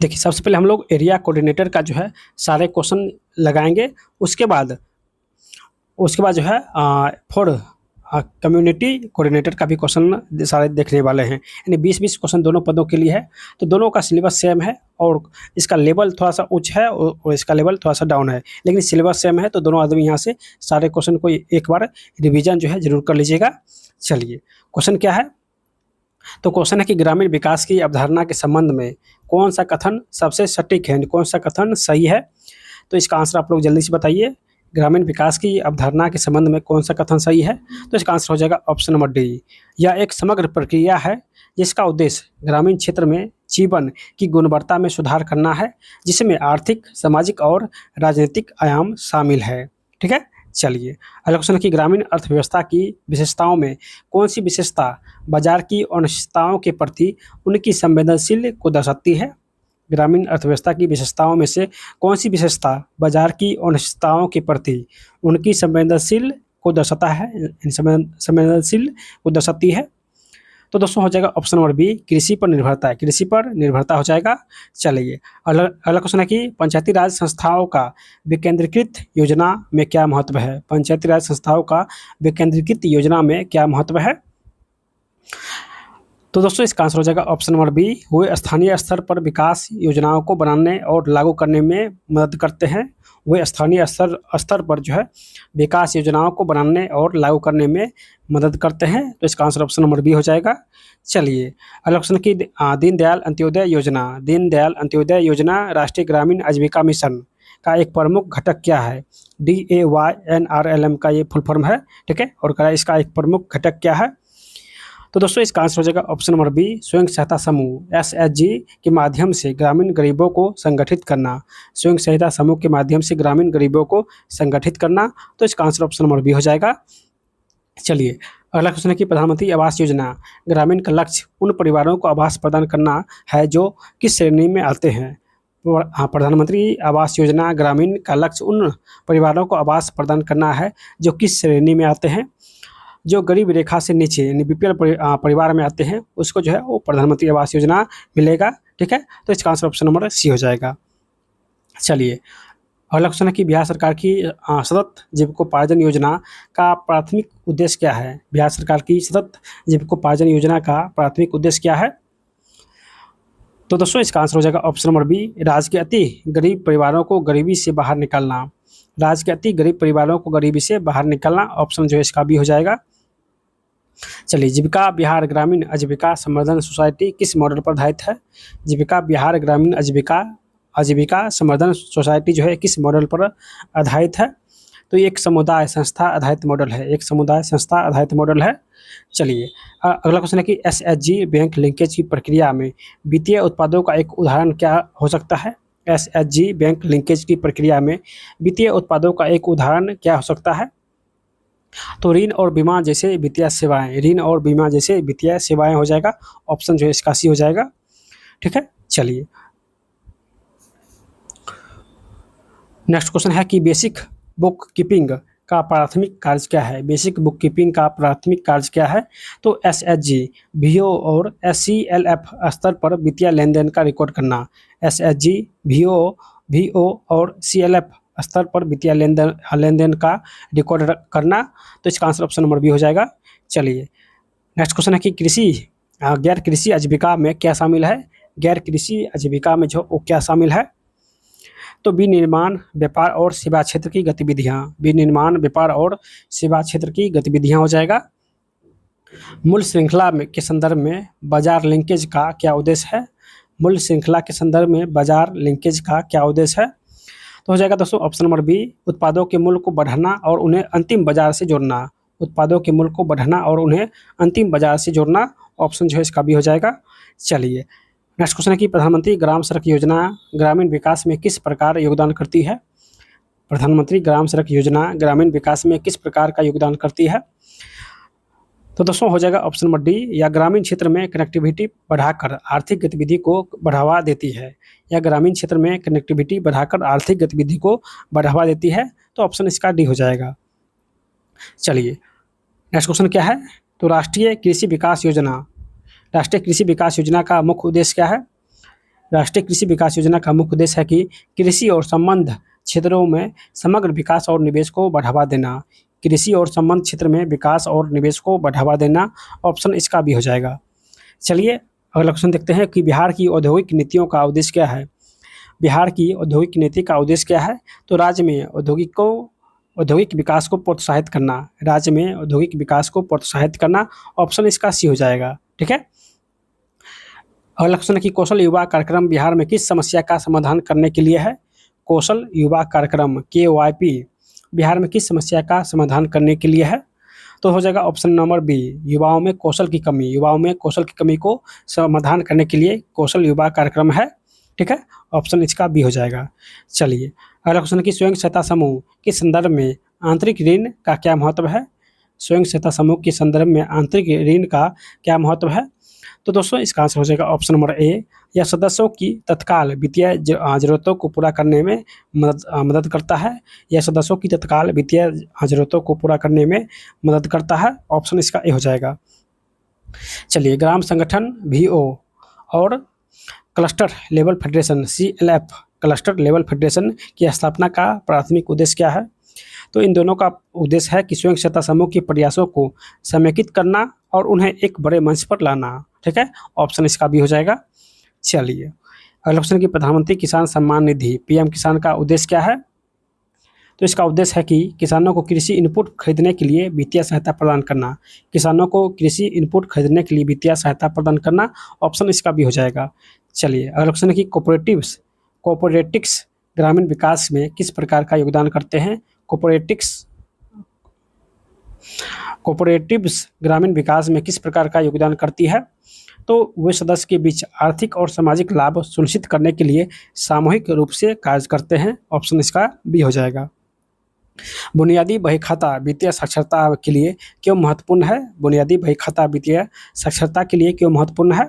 देखिए, सबसे पहले हम लोग एरिया कोऑर्डिनेटर का जो है सारे क्वेश्चन लगाएंगे। उसके बाद जो है फॉर कम्युनिटी कोऑर्डिनेटर का भी क्वेश्चन सारे देखने वाले हैं, यानी 20-20 क्वेश्चन दोनों पदों के लिए है। तो दोनों का सिलेबस सेम है, और इसका लेवल थोड़ा सा उच्च है और इसका लेवल थोड़ा सा डाउन है, लेकिन सिलेबस सेम है। तो दोनों आदमी यहाँ से सारे क्वेश्चन को एक बार रिविजन जो है जरूर कर लीजिएगा। चलिए, क्वेश्चन क्या है, तो क्वेश्चन है कि ग्रामीण विकास की अवधारणा के संबंध में कौन सा कथन सबसे सटीक है, कौन सा कथन सही है। तो इसका आंसर आप लोग जल्दी से बताइए, ग्रामीण विकास की अवधारणा के संबंध में कौन सा कथन सही है। तो इसका आंसर हो जाएगा ऑप्शन नंबर डी। यह एक समग्र प्रक्रिया है जिसका उद्देश्य ग्रामीण क्षेत्र में जीवन की गुणवत्ता में सुधार करना है, जिसमें आर्थिक, सामाजिक और राजनीतिक आयाम शामिल है। ठीक है, चलिए अगला क्वेश्चन है कि ग्रामीण अर्थव्यवस्था की विशेषताओं में कौन सी विशेषता बाजार की अनिश्चितताओं के प्रति उनकी संवेदनशील को दर्शाती है। ग्रामीण अर्थव्यवस्था की विशेषताओं में से कौन सी विशेषता बाजार की अनिश्चितताओं के प्रति उनकी संवेदनशील को दर्शाता है, संवेदनशील को दर्शाती है। तो दोस्तों हो जाएगा ऑप्शन नंबर बी, कृषि पर निर्भरता है, कृषि पर निर्भरता हो जाएगा। चलिए अगला क्वेश्चन है कि पंचायती राज संस्थाओं का विकेंद्रीकृत योजना में क्या महत्व है। पंचायती राज संस्थाओं का विकेंद्रीकृत योजना में क्या महत्व है। तो दोस्तों इसका आंसर हो जाएगा ऑप्शन नंबर बी, वे स्थानीय स्तर पर विकास योजनाओं को बनाने और लागू करने में मदद करते हैं। वे स्थानीय स्तर पर जो है विकास योजनाओं को बनाने और लागू करने में मदद करते हैं। तो इसका आंसर ऑप्शन नंबर बी हो जाएगा। चलिए अगला क्वेश्चन की दीनदयाल अंत्योदय योजना, दीनदयाल अंत्योदय योजना राष्ट्रीय ग्रामीण आजीविका मिशन का एक प्रमुख घटक क्या है। DAYNRLM का ये फुल फॉर्म है। ठीक है, और इसका एक प्रमुख घटक क्या है। तो दोस्तों इसका आंसर हो जाएगा ऑप्शन नंबर बी, स्वयं सहायता समूह SHG के माध्यम से ग्रामीण गरीबों को संगठित करना। स्वयं सहायता समूह के माध्यम से ग्रामीण गरीबों को संगठित करना। तो इसका आंसर ऑप्शन नंबर बी हो जाएगा। चलिए अगला क्वेश्चन है कि प्रधानमंत्री आवास योजना ग्रामीण का लक्ष्य उन परिवारों को आवास प्रदान करना है जो किस श्रेणी में आते हैं। हाँ, प्रधानमंत्री आवास योजना ग्रामीण का लक्ष्य उन परिवारों को आवास प्रदान करना है जो किस श्रेणी में आते हैं। जो गरीब रेखा से नीचे यानी BPL परिवार में आते हैं उसको जो है वो प्रधानमंत्री आवास योजना मिलेगा। ठीक है, तो इसका आंसर ऑप्शन नंबर सी हो जाएगा। चलिए अगला क्वेश्चन है कि बिहार सरकार की सतत जीविकोपार्जन योजना का प्राथमिक उद्देश्य क्या है। बिहार सरकार की सतत जीविकोपार्जन योजना का प्राथमिक उद्देश्य क्या है। तो दोस्तों इसका आंसर हो जाएगा ऑप्शन नंबर बी, राज्य के अति गरीब परिवारों को गरीबी से बाहर निकालना। राज्य के अति गरीब परिवारों को गरीबी से बाहर निकालना, ऑप्शन जो है इसका बी हो जाएगा। चलिए, जीविका बिहार ग्रामीण आजीविका संवर्धन सोसाइटी किस मॉडल पर आधारित है? जीविका बिहार ग्रामीण आजीविका आजीविका संवर्धन सोसाइटी जो है किस मॉडल पर आधारित है? तो ये एक समुदाय संस्था आधारित मॉडल है, एक समुदाय संस्था आधारित मॉडल है। चलिए, अगला क्वेश्चन है कि एसएचजी बैंक लिंकेज की प्रक्रिया में वित्तीय उत्पादों का एक उदाहरण क्या हो सकता है? एसएचजी बैंक लिंकेज की प्रक्रिया में वित्तीय उत्पादों का एक उदाहरण क्या हो सकता है? तो ऋण और बीमा जैसे वित्तीय सेवाएं, ऋण और बीमा जैसे वित्तीय सेवाएं हो जाएगा, ऑप्शन जो है इसका सी हो जाएगा। ठीक है, चलिए नेक्स्ट क्वेश्चन है कि बेसिक बुक कीपिंग का प्राथमिक कार्य क्या है? बेसिक बुक कीपिंग का प्राथमिक कार्य क्या है? तो एसएचजी, वीओ और एससीएलएफ स्तर पर वित्तीय लेन देन का रिकॉर्ड करना। एसएचजी, वीओ और सीएलएफ स्तर पर वित्तीय लेन देन का रिकॉर्ड करना। तो इसका आंसर ऑप्शन नंबर बी हो जाएगा। चलिए नेक्स्ट क्वेश्चन है कि गैर कृषि आजीविका में क्या शामिल है? गैर कृषि आजीविका में जो क्या शामिल है? तो विनिर्माण, व्यापार और सेवा क्षेत्र की गतिविधियाँ, विनिर्माण, व्यापार और सेवा क्षेत्र की गतिविधियाँ हो जाएगा। मूल्य श्रृंखला के संदर्भ में बाजार लिंकेज का क्या उद्देश्य है? मूल्य श्रृंखला के संदर्भ में बाजार लिंकेज का क्या उद्देश्य है? तो हो जाएगा दोस्तों ऑप्शन नंबर बी, उत्पादों के मूल्य को बढ़ाना और उन्हें अंतिम बाजार से जोड़ना। उत्पादों के मूल्य को बढ़ाना और उन्हें अंतिम बाजार से जोड़ना, ऑप्शन जो है इसका बी हो जाएगा। चलिए नेक्स्ट क्वेश्चन है कि प्रधानमंत्री ग्राम सड़क योजना ग्रामीण विकास में किस प्रकार योगदान करती है? प्रधानमंत्री ग्राम सड़क योजना ग्रामीण विकास में किस प्रकार का योगदान करती है? तो दोस्तों हो जाएगा ऑप्शन नंबर डी, या ग्रामीण क्षेत्र में कनेक्टिविटी बढ़ाकर आर्थिक गतिविधि को बढ़ावा देती है। या ग्रामीण क्षेत्र में कनेक्टिविटी बढ़ाकर आर्थिक गतिविधि को बढ़ावा देती है। तो ऑप्शन इसका डी हो जाएगा। चलिए नेक्स्ट क्वेश्चन क्या है? तो राष्ट्रीय कृषि विकास योजना का मुख्य उद्देश्य क्या है? राष्ट्रीय कृषि विकास योजना का मुख्य उद्देश्य है कि कृषि और संबंध क्षेत्रों में समग्र विकास और निवेश को बढ़ावा देना। कृषि और संबंध क्षेत्र में विकास और निवेश को बढ़ावा देना, ऑप्शन इसका भी हो जाएगा। चलिए अगला क्वेश्चन देखते हैं कि बिहार की औद्योगिक नीतियों का उद्देश्य क्या है? बिहार की औद्योगिक नीति का उद्देश्य क्या है? तो राज्य में औद्योगिक विकास को प्रोत्साहित करना। राज्य में औद्योगिक विकास को प्रोत्साहित करना, ऑप्शन इसका सी हो जाएगा। ठीक है, अगला क्वेश्चन है कि कौशल युवा कार्यक्रम बिहार में किस समस्या का समाधान करने के लिए है? कौशल युवा कार्यक्रम KYP बिहार में किस समस्या का समाधान करने के लिए है? तो हो जाएगा ऑप्शन नंबर बी, युवाओं में कौशल की कमी को समाधान करने के लिए कौशल युवा कार्यक्रम है। ठीक है, ऑप्शन इसका बी हो जाएगा। चलिए अगला क्वेश्चन कि स्वयं सहायता समूह के संदर्भ में आंतरिक ऋण का क्या महत्व है? स्वयं सहायता समूह के संदर्भ में आंतरिक ऋण का क्या महत्व है? तो दोस्तों इसका आंसर हो जाएगा ऑप्शन नंबर ए, यह सदस्यों की तत्काल वित्तीय जरूरतों को पूरा करने में मदद करता है। यह सदस्यों की तत्काल वित्तीय जरूरतों को पूरा करने में मदद करता है, ऑप्शन इसका ए हो जाएगा। चलिए ग्राम संगठन VO और cluster level federation CLF cluster level federation की स्थापना का प्राथमिक उद्देश्य क्या है? तो इन दोनों का उद्देश्य है कि स्वयं सहायता समूह के प्रयासों को समेकित करना और उन्हें एक बड़े मंच पर लाना। ठीक है, ऑप्शन इसका भी हो जाएगा। चलिए अगला क्वेश्चन कि प्रधानमंत्री किसान सम्मान निधि PM किसान का उद्देश्य क्या है? तो इसका उद्देश्य है कि किसानों को कृषि इनपुट खरीदने के लिए वित्तीय सहायता प्रदान करना। किसानों को कृषि इनपुट खरीदने के लिए वित्तीय सहायता प्रदान करना, ऑप्शन इसका भी हो जाएगा। चलिए अगला क्वेश्चन है कि कोऑपरेटिव्स ग्रामीण विकास में किस प्रकार का योगदान करते हैं? कोऑपरेटिव्स ग्रामीण विकास में किस प्रकार का योगदान करती है? तो वे सदस्य के बीच आर्थिक और सामाजिक लाभ सुनिश्चित करने के लिए सामूहिक रूप से कार्य करते हैं, ऑप्शन इसका बी हो जाएगा। बुनियादी बहीखाता वित्तीय साक्षरता के लिए क्यों महत्वपूर्ण है? बुनियादी बहीखाता वित्तीय साक्षरता के लिए क्यों महत्वपूर्ण है?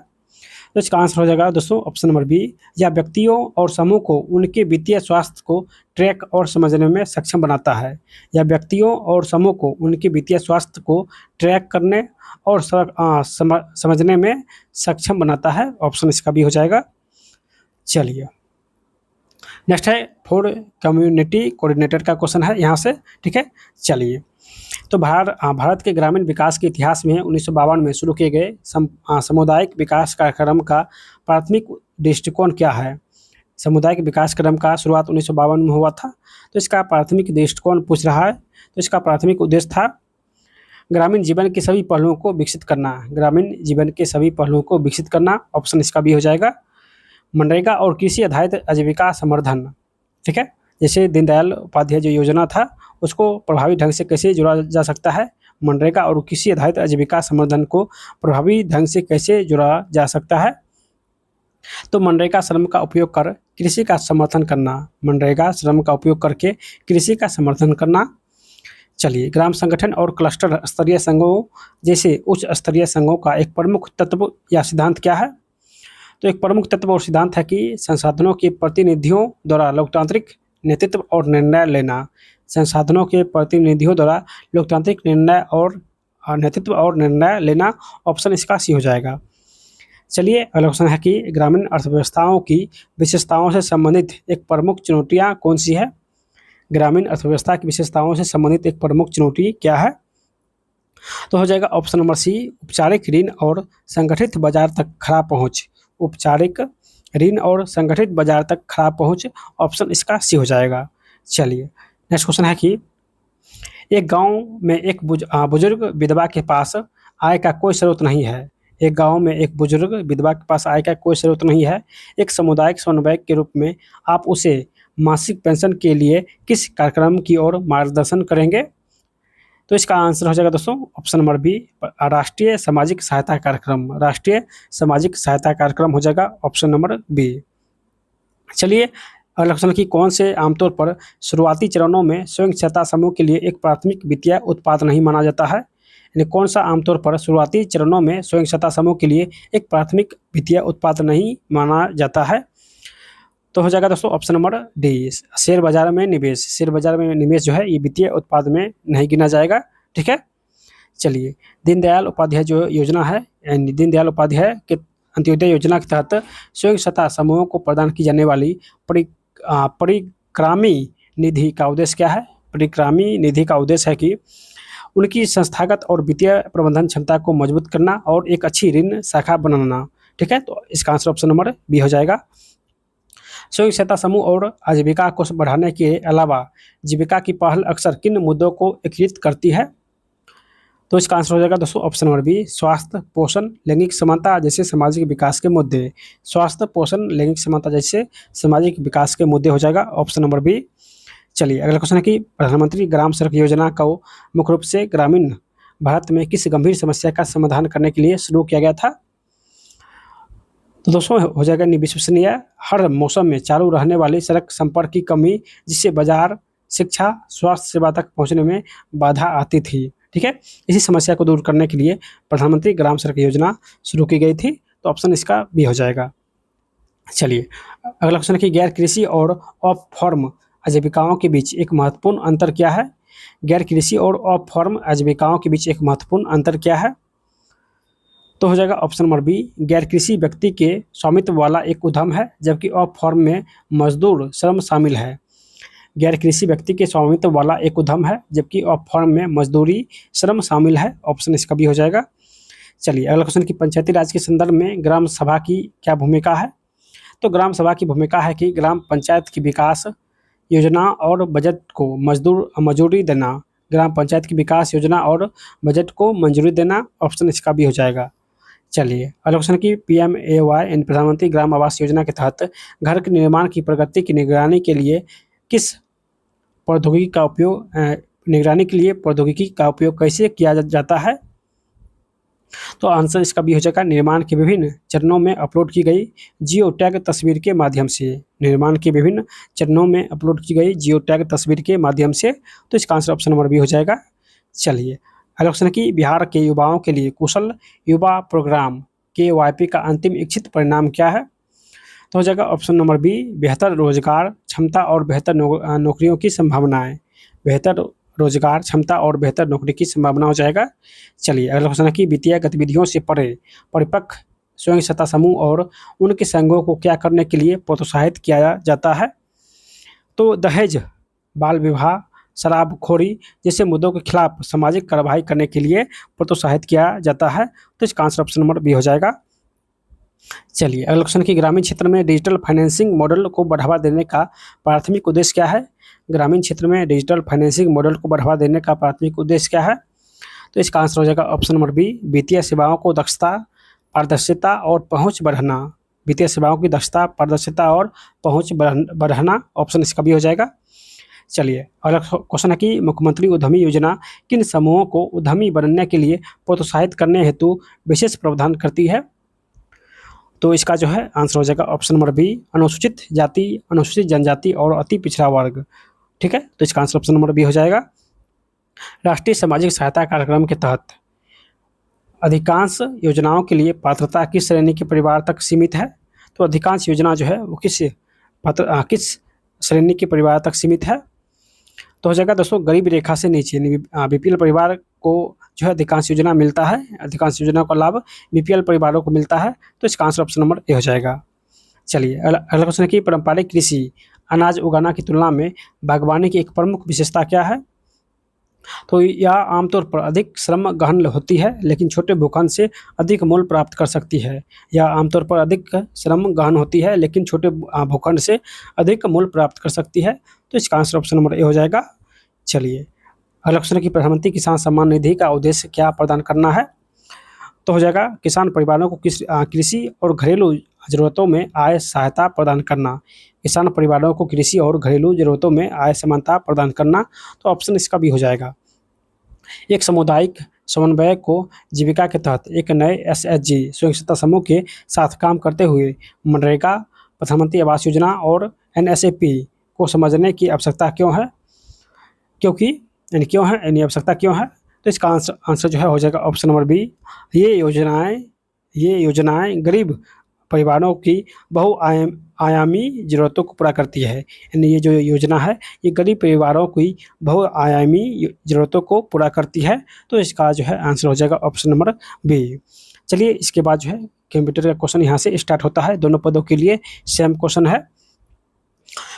तो इसका आंसर हो जाएगा दोस्तों ऑप्शन नंबर बी, या व्यक्तियों और समूह को उनके वित्तीय स्वास्थ्य को ट्रैक और समझने में सक्षम बनाता है। या व्यक्तियों और समूह को उनके वित्तीय स्वास्थ्य को ट्रैक करने और समझने में सक्षम बनाता है, ऑप्शन इसका भी हो जाएगा। चलिए नेक्स्ट है फूड कम्युनिटी कोऑर्डिनेटर का क्वेश्चन है यहाँ से। ठीक है, चलिए तो भारत के ग्रामीण विकास के इतिहास में 1952 में शुरू किए गए सामुदायिक विकास कार्यक्रम का प्राथमिक दृष्टिकोण क्या है? सामुदायिक विकास कार्यक्रम का शुरुआत 1952 में हुआ था। तो इसका प्राथमिक दृष्टिकोण पूछ रहा है। तो इसका प्राथमिक उद्देश्य था ग्रामीण जीवन के सभी पहलुओं को विकसित करना, ग्रामीण जीवन के सभी पहलुओं को विकसित करना, ऑप्शन इसका बी हो जाएगा। मनरेगा और कृषि आधारित आजीविका संवर्धन, ठीक है, जैसे दीनदयाल उपाध्याय जो योजना था उसको प्रभावी ढंग से कैसे जोड़ा जा सकता है, मनरेगा और कृषि आधारित आजीविका संवर्धन को प्रभावी ढंग से कैसे जोड़ा जा सकता है, तो मनरेगा श्रम का उपयोग कर कृषि का समर्थन करना, मनरेगा श्रम का उपयोग करके कृषि का समर्थन करना। चलिए, ग्राम संगठन और क्लस्टर स्तरीय संघों जैसे उच्च स्तरीय संघों का एक प्रमुख तत्व या सिद्धांत क्या है, तो एक प्रमुख तत्व और सिद्धांत है कि संसाधनों के प्रतिनिधियों द्वारा लोकतांत्रिक नेतृत्व और निर्णय लेना, संसाधनों के प्रतिनिधियों द्वारा लोकतांत्रिक निर्णय और नेतृत्व और निर्णय लेना, ऑप्शन इसका सी हो जाएगा। चलिए, अगला क्वेश्चन है कि ग्रामीण अर्थव्यवस्थाओं की विशेषताओं से संबंधित एक प्रमुख चुनौतियाँ कौन सी है, ग्रामीण अर्थव्यवस्था की विशेषताओं से संबंधित एक प्रमुख चुनौती क्या है, तो हो जाएगा ऑप्शन नंबर सी, औपचारिक ऋण और संगठित बाजार तक खराब पहुँच, औपचारिक ऋण और संगठित बाजार तक खराब पहुँच, ऑप्शन इसका सी हो जाएगा। चलिए, नेक्स्ट क्वेश्चन है कि एक गांव में एक बुजुर्ग विधवा के पास आय का कोई स्रोत नहीं है, एक गांव में एक बुजुर्ग विधवा के पास आय का कोई स्रोत नहीं है, एक सामुदायिक समन्वयक के रूप में आप उसे मासिक पेंशन के लिए किस कार्यक्रम की ओर मार्गदर्शन करेंगे, तो इसका आंसर हो जाएगा दोस्तों ऑप्शन नंबर बी, राष्ट्रीय सामाजिक सहायता कार्यक्रम, राष्ट्रीय सामाजिक सहायता कार्यक्रम हो जाएगा ऑप्शन नंबर बी। चलिए, अगला क्वेश्चन की कौन से आमतौर पर शुरुआती चरणों में स्वयं सहायता समूह के लिए एक प्राथमिक वित्तीय उत्पाद नहीं माना जाता है, यानी कौन सा आमतौर पर शुरुआती चरणों में स्वयं सहायता समूह के लिए एक प्राथमिक वित्तीय उत्पाद नहीं माना जाता है, तो हो जाएगा दोस्तों ऑप्शन नंबर डी, शेयर बाजार में निवेश, शेयर बाजार में निवेश जो है ये वित्तीय उत्पाद में नहीं गिना जाएगा, ठीक है। चलिए, दीनदयाल उपाध्याय जो योजना है, दीनदयाल उपाध्याय के अंत्योदय योजना के तहत स्वयं सहायता समूहों को प्रदान की जाने वाली परिक्रामी निधि का उद्देश्य क्या है, परिक्रामी निधि का उद्देश्य है कि उनकी संस्थागत और वित्तीय प्रबंधन क्षमता को मजबूत करना और एक अच्छी ऋण शाखा बनाना, ठीक है, तो इसका आंसर ऑप्शन नंबर बी हो जाएगा। स्वयं सहायता समूह और आजीविका को बढ़ाने के अलावा जीविका की पहल अक्सर किन मुद्दों को एकीकृत करती है, तो इसका आंसर हो जाएगा दोस्तों ऑप्शन नंबर बी, स्वास्थ्य, पोषण, लैंगिक समानता जैसे सामाजिक विकास के मुद्दे, स्वास्थ्य, पोषण, लैंगिक समानता जैसे सामाजिक विकास के मुद्दे हो जाएगा ऑप्शन नंबर बी। चलिए, अगला क्वेश्चन है कि प्रधानमंत्री ग्राम सड़क योजना को मुख्य रूप से ग्रामीण भारत में किस गंभीर समस्या का समाधान करने के लिए शुरू किया गया था, तो दोस्तों हो जाएगा विश्वसनीय, हर मौसम में चालू रहने वाली सड़क संपर्क की कमी जिससे बाजार, शिक्षा, स्वास्थ्य सेवा तक पहुंचने में बाधा आती थी, ठीक है, इसी समस्या को दूर करने के लिए प्रधानमंत्री ग्राम सड़क योजना शुरू की गई थी, तो ऑप्शन इसका बी हो जाएगा। चलिए, अगला क्वेश्चन है कि गैर कृषि और ऑफ फॉर्म आजीविकाओं के बीच एक महत्वपूर्ण अंतर क्या है, गैर कृषि और ऑफ फॉर्म आजीविकाओं के बीच एक महत्वपूर्ण अंतर क्या है, तो हो जाएगा ऑप्शन नंबर बी, गैर कृषि व्यक्ति के स्वामित्व वाला एक उद्यम है जबकि ऑफ फॉर्म में मजदूर श्रम शामिल है, गैर कृषि व्यक्ति के स्वामित्व वाला एक उद्यम है जबकि ऑफ फॉर्म में मजदूरी श्रम शामिल है, ऑप्शन इसका भी हो जाएगा। चलिए, अगला क्वेश्चन कि पंचायती राज के संदर्भ में ग्राम सभा की क्या भूमिका है, तो ग्राम सभा की भूमिका है कि ग्राम पंचायत की विकास योजना और बजट को मंजूरी देना, ग्राम पंचायत की विकास योजना और बजट को मंजूरी देना, ऑप्शन इसका भी हो जाएगा। चलिए, अगला क्वेश्चन कि PMAY यानी प्रधानमंत्री ग्राम आवास योजना के तहत घर के निर्माण की प्रगति की निगरानी के लिए किस प्रौद्योगिकी का उपयोग प्रौद्योगिकी का उपयोग कैसे किया जाता है, तो आंसर इसका भी हो जाएगा निर्माण के विभिन्न चरणों में अपलोड की गई जियो टैग तस्वीर के माध्यम से, निर्माण के विभिन्न चरणों में अपलोड की गई जियो टैग तस्वीर के माध्यम से, तो इसका आंसर ऑप्शन नंबर बी हो जाएगा। चलिए, अगला क्वेश्चन कि बिहार के युवाओं के लिए कुशल युवा प्रोग्राम KYP का अंतिम इच्छित परिणाम क्या है, तो हो जाएगा ऑप्शन नंबर बी, बेहतर रोजगार क्षमता और बेहतर नौकरियों की संभावनाएं, बेहतर रोजगार क्षमता और बेहतर नौकरी की संभावना हो जाएगा। चलिए, अगला क्वेश्चन है कि वित्तीय गतिविधियों से परे परिपक्व स्वयं सहायता समूह और उनके संघों को क्या करने के लिए प्रोत्साहित किया जाता है, तो दहेज, बाल विवाह, शराबखोरी जैसे मुद्दों के खिलाफ सामाजिक कार्रवाई करने के लिए प्रोत्साहित किया जाता है, तो इसका आंसर ऑप्शन नंबर बी हो जाएगा। चलिए, अगला क्वेश्चन कि ग्रामीण क्षेत्र में डिजिटल फाइनेंसिंग मॉडल को बढ़ावा देने का प्राथमिक उद्देश्य क्या है, ग्रामीण क्षेत्र में डिजिटल फाइनेंसिंग मॉडल को बढ़ावा देने का प्राथमिक उद्देश्य क्या है, तो इसका आंसर हो जाएगा ऑप्शन नंबर बी, वित्तीय सेवाओं को दक्षता, पारदर्शिता और पहुँच बढ़ाना। वित्तीय सेवाओं की दक्षता, पारदर्शिता और पहुँच बढ़ाना, ऑप्शन इसका भी हो जाएगा। चलिए अगला क्वेश्चन है कि मुख्यमंत्री उद्यमी योजना किन समूहों को उद्यमी बनने के लिए प्रोत्साहित करने हेतु विशेष प्रावधान करती है? तो इसका जो है आंसर हो जाएगा ऑप्शन नंबर बी, अनुसूचित जाति, अनुसूचित जनजाति और अति पिछड़ा वर्ग। ठीक है, तो इसका आंसर ऑप्शन नंबर बी हो जाएगा। राष्ट्रीय सामाजिक सहायता कार्यक्रम के तहत अधिकांश योजनाओं के लिए पात्रता किस श्रेणी के परिवार तक सीमित है? तो अधिकांश योजना जो है वो किस श्रेणी के परिवार तक सीमित है? तो हो जाएगा दोस्तों गरीब रेखा से नीचे, बीपीएल परिवार को जो है अधिकांश योजना मिलता है, अधिकांश योजना का लाभ बीपीएल परिवारों को मिलता है। तो इसका आंसर ऑप्शन नंबर ए हो जाएगा। चलिए अगला क्वेश्चन है कि पारंपरिक कृषि अनाज उगाना की तुलना में बागवानी की एक प्रमुख विशेषता क्या है? तो यह आमतौर पर अधिक श्रम गहन होती है लेकिन छोटे भूखंड से अधिक मूल्य प्राप्त कर सकती है। यह आमतौर पर अधिक श्रम गहन होती है लेकिन छोटे भूखंड से अधिक मूल्य प्राप्त कर सकती है। तो इसका आंसर ऑप्शन नंबर ए हो जाएगा। चलिए अगला क्वेश्चन है कि प्रधानमंत्री किसान सम्मान निधि का उद्देश्य क्या प्रदान करना है? तो हो जाएगा किसान परिवारों को कृषि और घरेलू ज़रूरतों में आय सहायता प्रदान करना। किसान परिवारों को कृषि और घरेलू ज़रूरतों में आय समानता प्रदान करना, तो ऑप्शन इसका भी हो जाएगा। एक सामुदायिक समन्वय को जीविका के तहत एक नए एसएचजी स्वयं समूह के साथ काम करते हुए मनरेगा, प्रधानमंत्री आवास योजना और एनएसएपी को समझने की आवश्यकता क्यों है? यानी आवश्यकता क्यों है? तो इसका आंसर जो है हो जाएगा ऑप्शन नंबर बी। ये योजनाएं गरीब परिवारों की बहुआयामी ज़रूरतों को पूरा करती है। यानी ये जो योजना है ये गरीब परिवारों की बहुआयामी ज़रूरतों को पूरा करती है। तो इसका जो है आंसर हो जाएगा ऑप्शन नंबर बी। चलिए इसके बाद जो है कंप्यूटर का क्वेश्चन यहाँ से स्टार्ट होता है। दोनों पदों के लिए सेम क्वेश्चन है।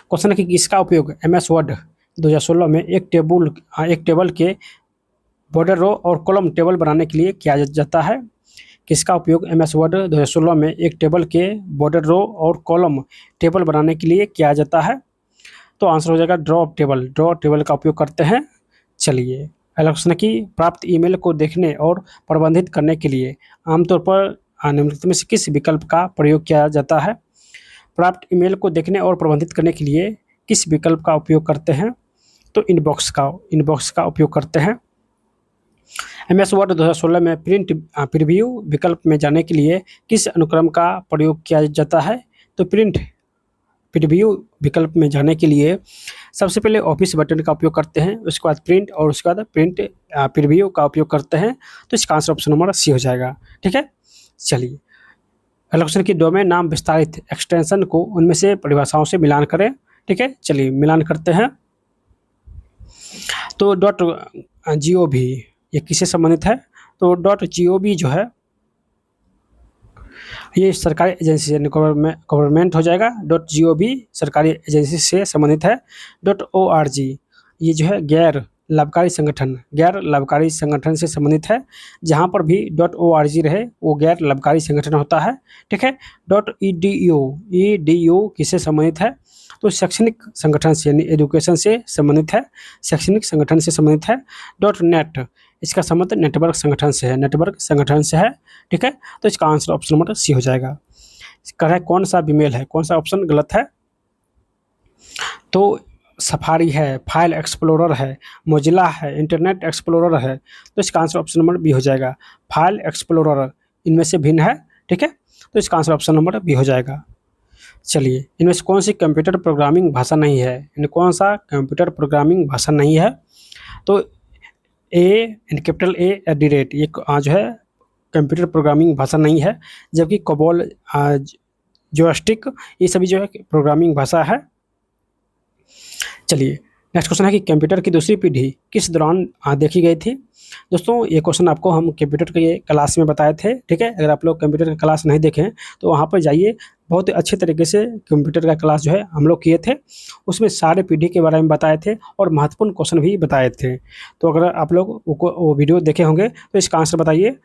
क्वेश्चन है कि किसका उपयोग MS वर्ड 2016 में एक टेबल के बॉर्डर रो और कॉलम टेबल बनाने के लिए किया जाता है? किसका उपयोग MS वर्ड 2016 में एक टेबल के बॉर्डर रो और कॉलम टेबल बनाने के लिए किया जाता है? तो आंसर हो जाएगा ड्रॉ टेबल का उपयोग करते हैं। चलिए अगला क्वेश्चन है कि प्राप्त ईमेल को देखने और प्रबंधित करने के लिए आमतौर पर निम्नलिखित में से किस विकल्प का प्रयोग किया जाता है? प्राप्त ईमेल को देखने और प्रबंधित करने के लिए किस विकल्प का उपयोग करते हैं? तो इनबॉक्स का उपयोग करते हैं। MS वर्ड 2016 में प्रिंट प्रीव्यू विकल्प में जाने के लिए किस अनुक्रम का प्रयोग किया जाता है? तो प्रिंट प्रीव्यू विकल्प में जाने के लिए सबसे पहले ऑफिस बटन का उपयोग करते हैं, उसके बाद प्रिंट और उसके बाद प्रिंट प्रीव्यू का उपयोग करते हैं। तो इसका आंसर ऑप्शन नंबर सी हो जाएगा। ठीक है, चलिए अगला क्वेश्चन की डोमेन नाम विस्तारित एक्सटेंशन को उनमें से परिभाषाओं से मिलान करें। ठीक है, चलिए मिलान करते हैं। तो .gov ये किससे संबंधित है? तो .gov जो है ये सरकारी एजेंसी से गवर्नमेंट हो जाएगा। .gov सरकारी एजेंसी से संबंधित है। .org ये जो है गैर लाभकारी संगठन से संबंधित है। जहाँ पर भी .org रहे वो गैर लाभकारी संगठन होता है। ठीक है, .edu किससे संबंधित है? तो शैक्षणिक संगठन से यानी एजुकेशन से संबंधित है, शैक्षणिक संगठन से संबंधित है। .net इसका संबंध नेटवर्क संगठन से है। ठीक है, तो इसका आंसर ऑप्शन नंबर सी हो जाएगा। कह रहा है कौन सा बीमेल है, कौन सा ऑप्शन गलत है? तो सफारी है, फाइल एक्सप्लोरर है, मोजिला है, इंटरनेट एक्सप्लोरर है। तो इसका आंसर ऑप्शन नंबर बी हो जाएगा। फाइल एक्सप्लोरर इनमें से भिन्न है। ठीक है, तो इसका आंसर ऑप्शन नंबर बी हो जाएगा। चलिए इनमें से कौन सी कंप्यूटर प्रोग्रामिंग भाषा नहीं है? इनमें कौन सा कंप्यूटर प्रोग्रामिंग भाषा नहीं है? तो कैपिटल A ये जो है कंप्यूटर प्रोग्रामिंग भाषा नहीं है, जबकि कोबोल, जोयस्टिक ये सभी जो है प्रोग्रामिंग भाषा है। चलिए नेक्स्ट क्वेश्चन है कि कंप्यूटर की दूसरी पीढ़ी किस दौरान देखी गई थी? दोस्तों ये क्वेश्चन आपको हम कंप्यूटर के क्लास में बताए थे। ठीक है, अगर आप लोग कंप्यूटर का क्लास नहीं देखें तो वहाँ पर जाइए, बहुत अच्छे तरीके से कंप्यूटर का क्लास जो है हम लोग किए थे। उसमें सारे पीढ़ी के बारे में बताए थे और महत्वपूर्ण क्वेश्चन भी बताए थे। तो अगर आप लोग वो वीडियो देखे होंगे तो इसका आंसर बताइए।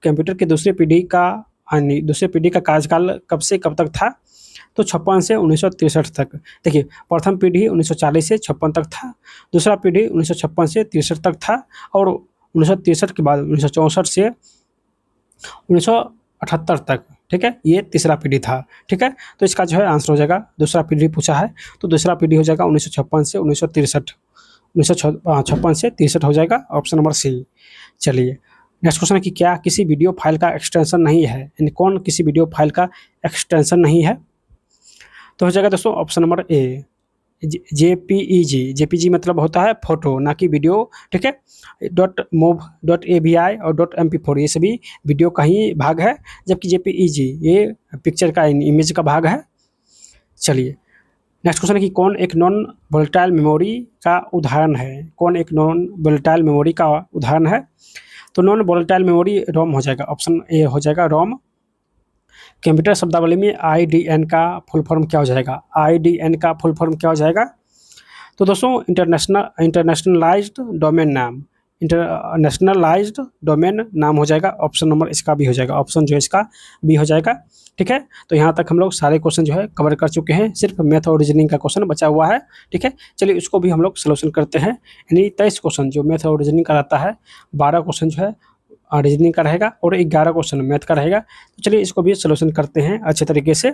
कंप्यूटर की दूसरी पीढ़ी का कार्यकाल कब से कब तक था? तो 56 से 1963 तक। देखिए प्रथम पीढ़ी 1940 से 56 तक था, दूसरा पीढ़ी 1956 से 63 तक था और 1963 के बाद 1964 से 1978 तक, ठीक है, ये तीसरा पीढ़ी था, ठीक है। तो इसका जो है आंसर हो जाएगा, दूसरा पीढ़ी पूछा है तो दूसरा पीढ़ी हो जाएगा 1956 से 1963, 1956 से 63 हो जाएगा, ऑप्शन नंबर सी। चलिए नेक्स्ट क्वेश्चन है कि क्या किसी वीडियो फाइल का एक्सटेंशन नहीं है, यानी कौन किसी वीडियो फाइल का एक्सटेंशन नहीं है, तो हो जाएगा दोस्तों option number A, JPEG. JPG मतलब होता है फोटो, ना कि वीडियो, ठीक है। डॉट मूव, डॉट एवीआई और डॉट MP4 ये सभी वीडियो का ही भाग है, जबकि जेपीईजी ये पिक्चर का, इमेज का भाग है। चलिए नेक्स्ट क्वेश्चन है कि कौन एक नॉन वोलेटाइल मेमोरी का उदाहरण है, कौन एक नॉन वोलेटाइल मेमोरी का उदाहरण है, तो नॉन वोलेटाइल मेमोरी रोम हो जाएगा, ऑप्शन ए हो जाएगा रोम। कंप्यूटर शब्दावली में IDN का फुल फॉर्म क्या हो जाएगा, IDN का फुल फॉर्म क्या हो जाएगा, तो दोस्तों इंटरनेशनलाइज्ड डोमेन नाम, इंटरनेशनलाइज्ड डोमेन नाम हो जाएगा, ऑप्शन नंबर इसका भी हो जाएगा, ऑप्शन जो है इसका भी हो जाएगा, ठीक है। तो यहाँ तक हम लोग सारे क्वेश्चन जो है कवर कर चुके हैं, सिर्फ मैथ और रीजनिंग का क्वेश्चन बचा हुआ है, ठीक है। चलिए उसको भी हम लोग सोल्यूशन करते हैं, यानी 23 क्वेश्चन जो मैथ और रीजनिंग का रहता है, 12 क्वेश्चन जो है रीजनिंग का रहेगा और 11 क्वेश्चन मैथ का रहेगा। तो चलिए इसको भी सोल्यूशन करते हैं अच्छे तरीके से।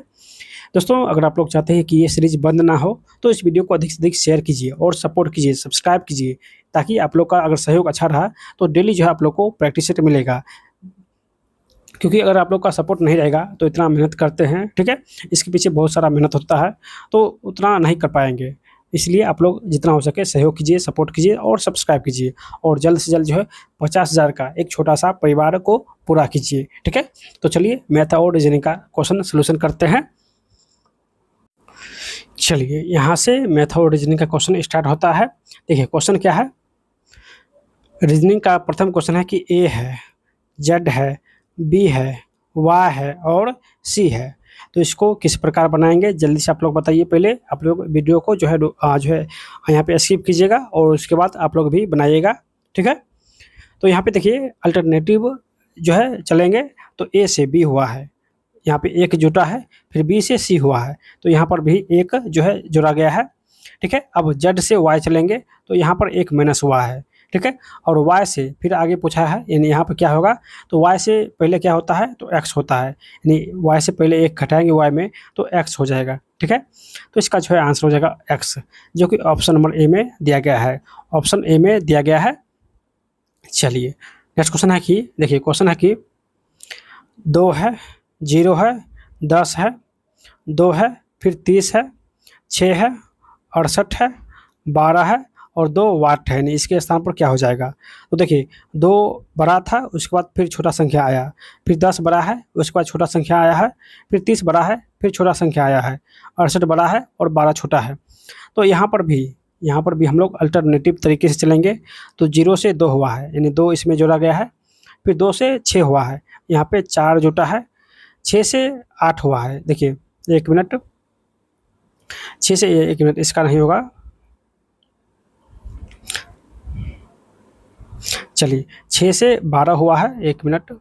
दोस्तों अगर आप लोग चाहते हैं कि ये सीरीज बंद ना हो तो इस वीडियो को अधिक से अधिक शेयर कीजिए और सपोर्ट कीजिए, सब्सक्राइब कीजिए, ताकि आप लोग का अगर सहयोग अच्छा रहा तो डेली जो है आप लोग को प्रैक्टिस सेट मिलेगा, क्योंकि अगर आप लोग का सपोर्ट नहीं रहेगा तो इतना मेहनत करते हैं, ठीक है, इसके पीछे बहुत सारा मेहनत होता है, तो उतना नहीं कर पाएंगे। इसलिए आप लोग जितना हो सके सहयोग कीजिए, सपोर्ट कीजिए और सब्सक्राइब कीजिए, और जल्द से जल्द जो है 50,000 का एक छोटा सा परिवार को पूरा कीजिए, ठीक है। तो चलिए मैथ और रीजनिंग का क्वेश्चन सोल्यूशन करते हैं। चलिए यहाँ से मैथ और रीजनिंग का क्वेश्चन स्टार्ट होता है। देखिए क्वेश्चन क्या है, रीजनिंग का प्रथम क्वेश्चन है कि ए है, जेड है, बी है, वाई है और सी है, तो इसको किस प्रकार बनाएंगे जल्दी से आप लोग बताइए। पहले आप लोग वीडियो को जो है यहाँ पे स्किप कीजिएगा और उसके बाद आप लोग भी बनाइएगा, ठीक है। तो यहाँ पे देखिए अल्टरनेटिव जो है चलेंगे, तो ए से बी हुआ है, यहाँ पे एक जुटा है, फिर बी से सी हुआ है, तो यहाँ पर भी एक जो है जुड़ा गया है, ठीक है। अब जेड से वाई चलेंगे तो यहाँ पर एक माइनस हुआ है, ठीक है, और वाई से फिर आगे पूछा है, यानी यहाँ पर क्या होगा, तो वाई से पहले क्या होता है, तो एक्स होता है, यानी वाई से पहले एक घटाएंगे वाई में तो एक्स हो जाएगा, ठीक है। तो इसका जो है आंसर हो जाएगा एक्स, जो कि ऑप्शन नंबर ए में दिया गया है, ऑप्शन ए में दिया गया है। चलिए नेक्स्ट क्वेश्चन है कि देखिए क्वेश्चन है कि 2 है, 0 है, 10 है, 2 है, फिर 30 है, 6 है, 68 है, 12 है और 2 वाट है, यानी इसके स्थान पर क्या हो जाएगा। तो देखिए 2 बड़ा था, उसके बाद फिर छोटा संख्या आया, फिर 10 बड़ा है, उसके बाद छोटा संख्या आया है, फिर 30 बड़ा है, फिर छोटा संख्या आया है, 68 बड़ा है और 12 छोटा है। तो यहाँ पर भी हम लोग अल्टरनेटिव तरीके से चलेंगे, तो 0 से 2 हुआ है, यानी 2 इसमें जोड़ा गया है, फिर 2 से 6 हुआ है, यहाँ पे 4 जुटा है, 6 से 8 हुआ है, देखिए 1 मिनट, 6 से 1 मिनट इसका नहीं होगा, चलिए 6 से 12 हुआ है, 1 मिनट,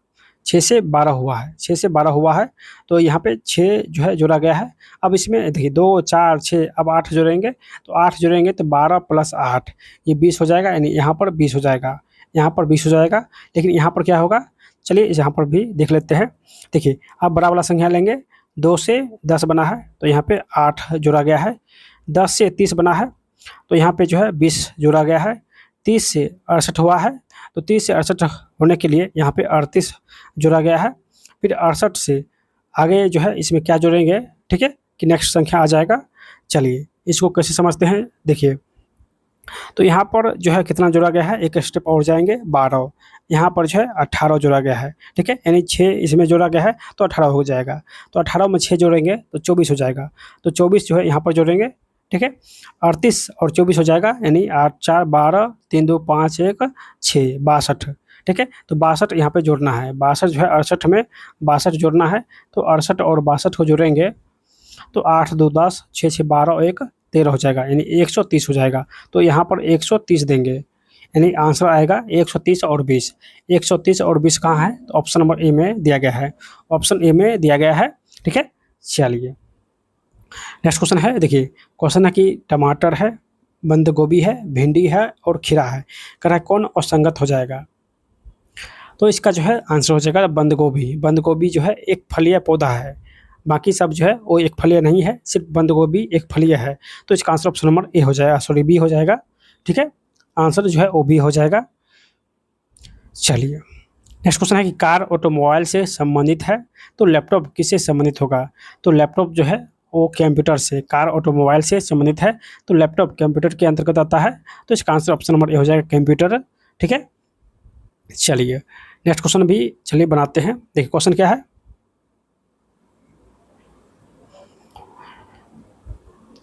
6 से 12 हुआ है, 6 से 12 हुआ है, तो यहाँ पे 6 जो है जोड़ा गया है। अब इसमें देखिए 2 4 6, अब 8 जोड़ेंगे, तो 8 जोड़ेंगे तो 12 + 8 ये 20 हो जाएगा, यानी यहाँ पर 20 हो जाएगा, यहाँ पर 20 हो जाएगा, लेकिन यहाँ पर क्या होगा, चलिए यहाँ पर भी देख लेते हैं। देखिए अब बड़ा वाला संख्या लेंगे, 2 से 10 बना है तो यहाँ पे 8 जोड़ा गया है, 10 से 30 बना है तो यहाँ पे जो है 20 जोड़ा गया है, 30 से 68 हुआ है तो 30 से 68 होने के लिए यहाँ पे 38 जोड़ा गया है, फिर 68 से आगे जो है इसमें क्या जोड़ेंगे, ठीक है, कि नेक्स्ट संख्या आ जाएगा। चलिए इसको कैसे समझते हैं, देखिए तो यहाँ पर जो है कितना जोड़ा गया है, एक स्टेप और जाएंगे 12, यहाँ पर जो है 18 जोड़ा गया है, ठीक है, यानी 6 इसमें जोड़ा गया है तो 18 हो जाएगा, तो 18 में 6 जोड़ेंगे तो 24 हो जाएगा, तो 24 जो है यहाँ पर जोड़ेंगे, ठीक है, 38 और 24 हो जाएगा, यानी 8 4 12 3 2 5 1 6 62, ठीक है। तो 62 यहाँ पे जोड़ना है, 62 जो है 68 में 62 जोड़ना है, तो 68 और 62 को जोड़ेंगे तो 8 2 10 6 6 12 1 13 हो जाएगा, यानी 130 हो जाएगा, तो यहाँ पर 130 देंगे, यानी आंसर आएगा 130 और 20। 130 और 20 कहाँ है, तो ऑप्शन नंबर ए में दिया गया है, ऑप्शन ए में दिया गया है, ठीक है। चलिए नेक्स्ट क्वेश्चन है, देखिए क्वेश्चन है कि टमाटर है, बंद गोभी है, भिंडी है और खीरा है, कह रहा है कौन असंगत हो जाएगा। तो इसका जो है आंसर हो जाएगा बंद गोभी। बंद गोभी जो है एक फलीय पौधा है, बाकी सब जो है वो एक फलीय नहीं है, सिर्फ बंद गोभी एक फलीय है। तो इसका आंसर ऑप्शन नंबर ए हो जाएगा, सॉरी बी हो जाएगा। ठीक है, आंसर जो है वो बी हो जाएगा। चलिए नेक्स्ट क्वेश्चन है कि कार ऑटोमोबाइल से संबंधित है तो लैपटॉप किससे संबंधित होगा? तो लैपटॉप जो है वो कंप्यूटर से, कार ऑटोमोबाइल से संबंधित है तो लैपटॉप कंप्यूटर के अंतर्गत आता है। तो इसका आंसर ऑप्शन नंबर ए हो जाएगा कंप्यूटर। ठीक है, चलिए नेक्स्ट क्वेश्चन भी चलिए बनाते हैं। देखिए क्वेश्चन क्या है,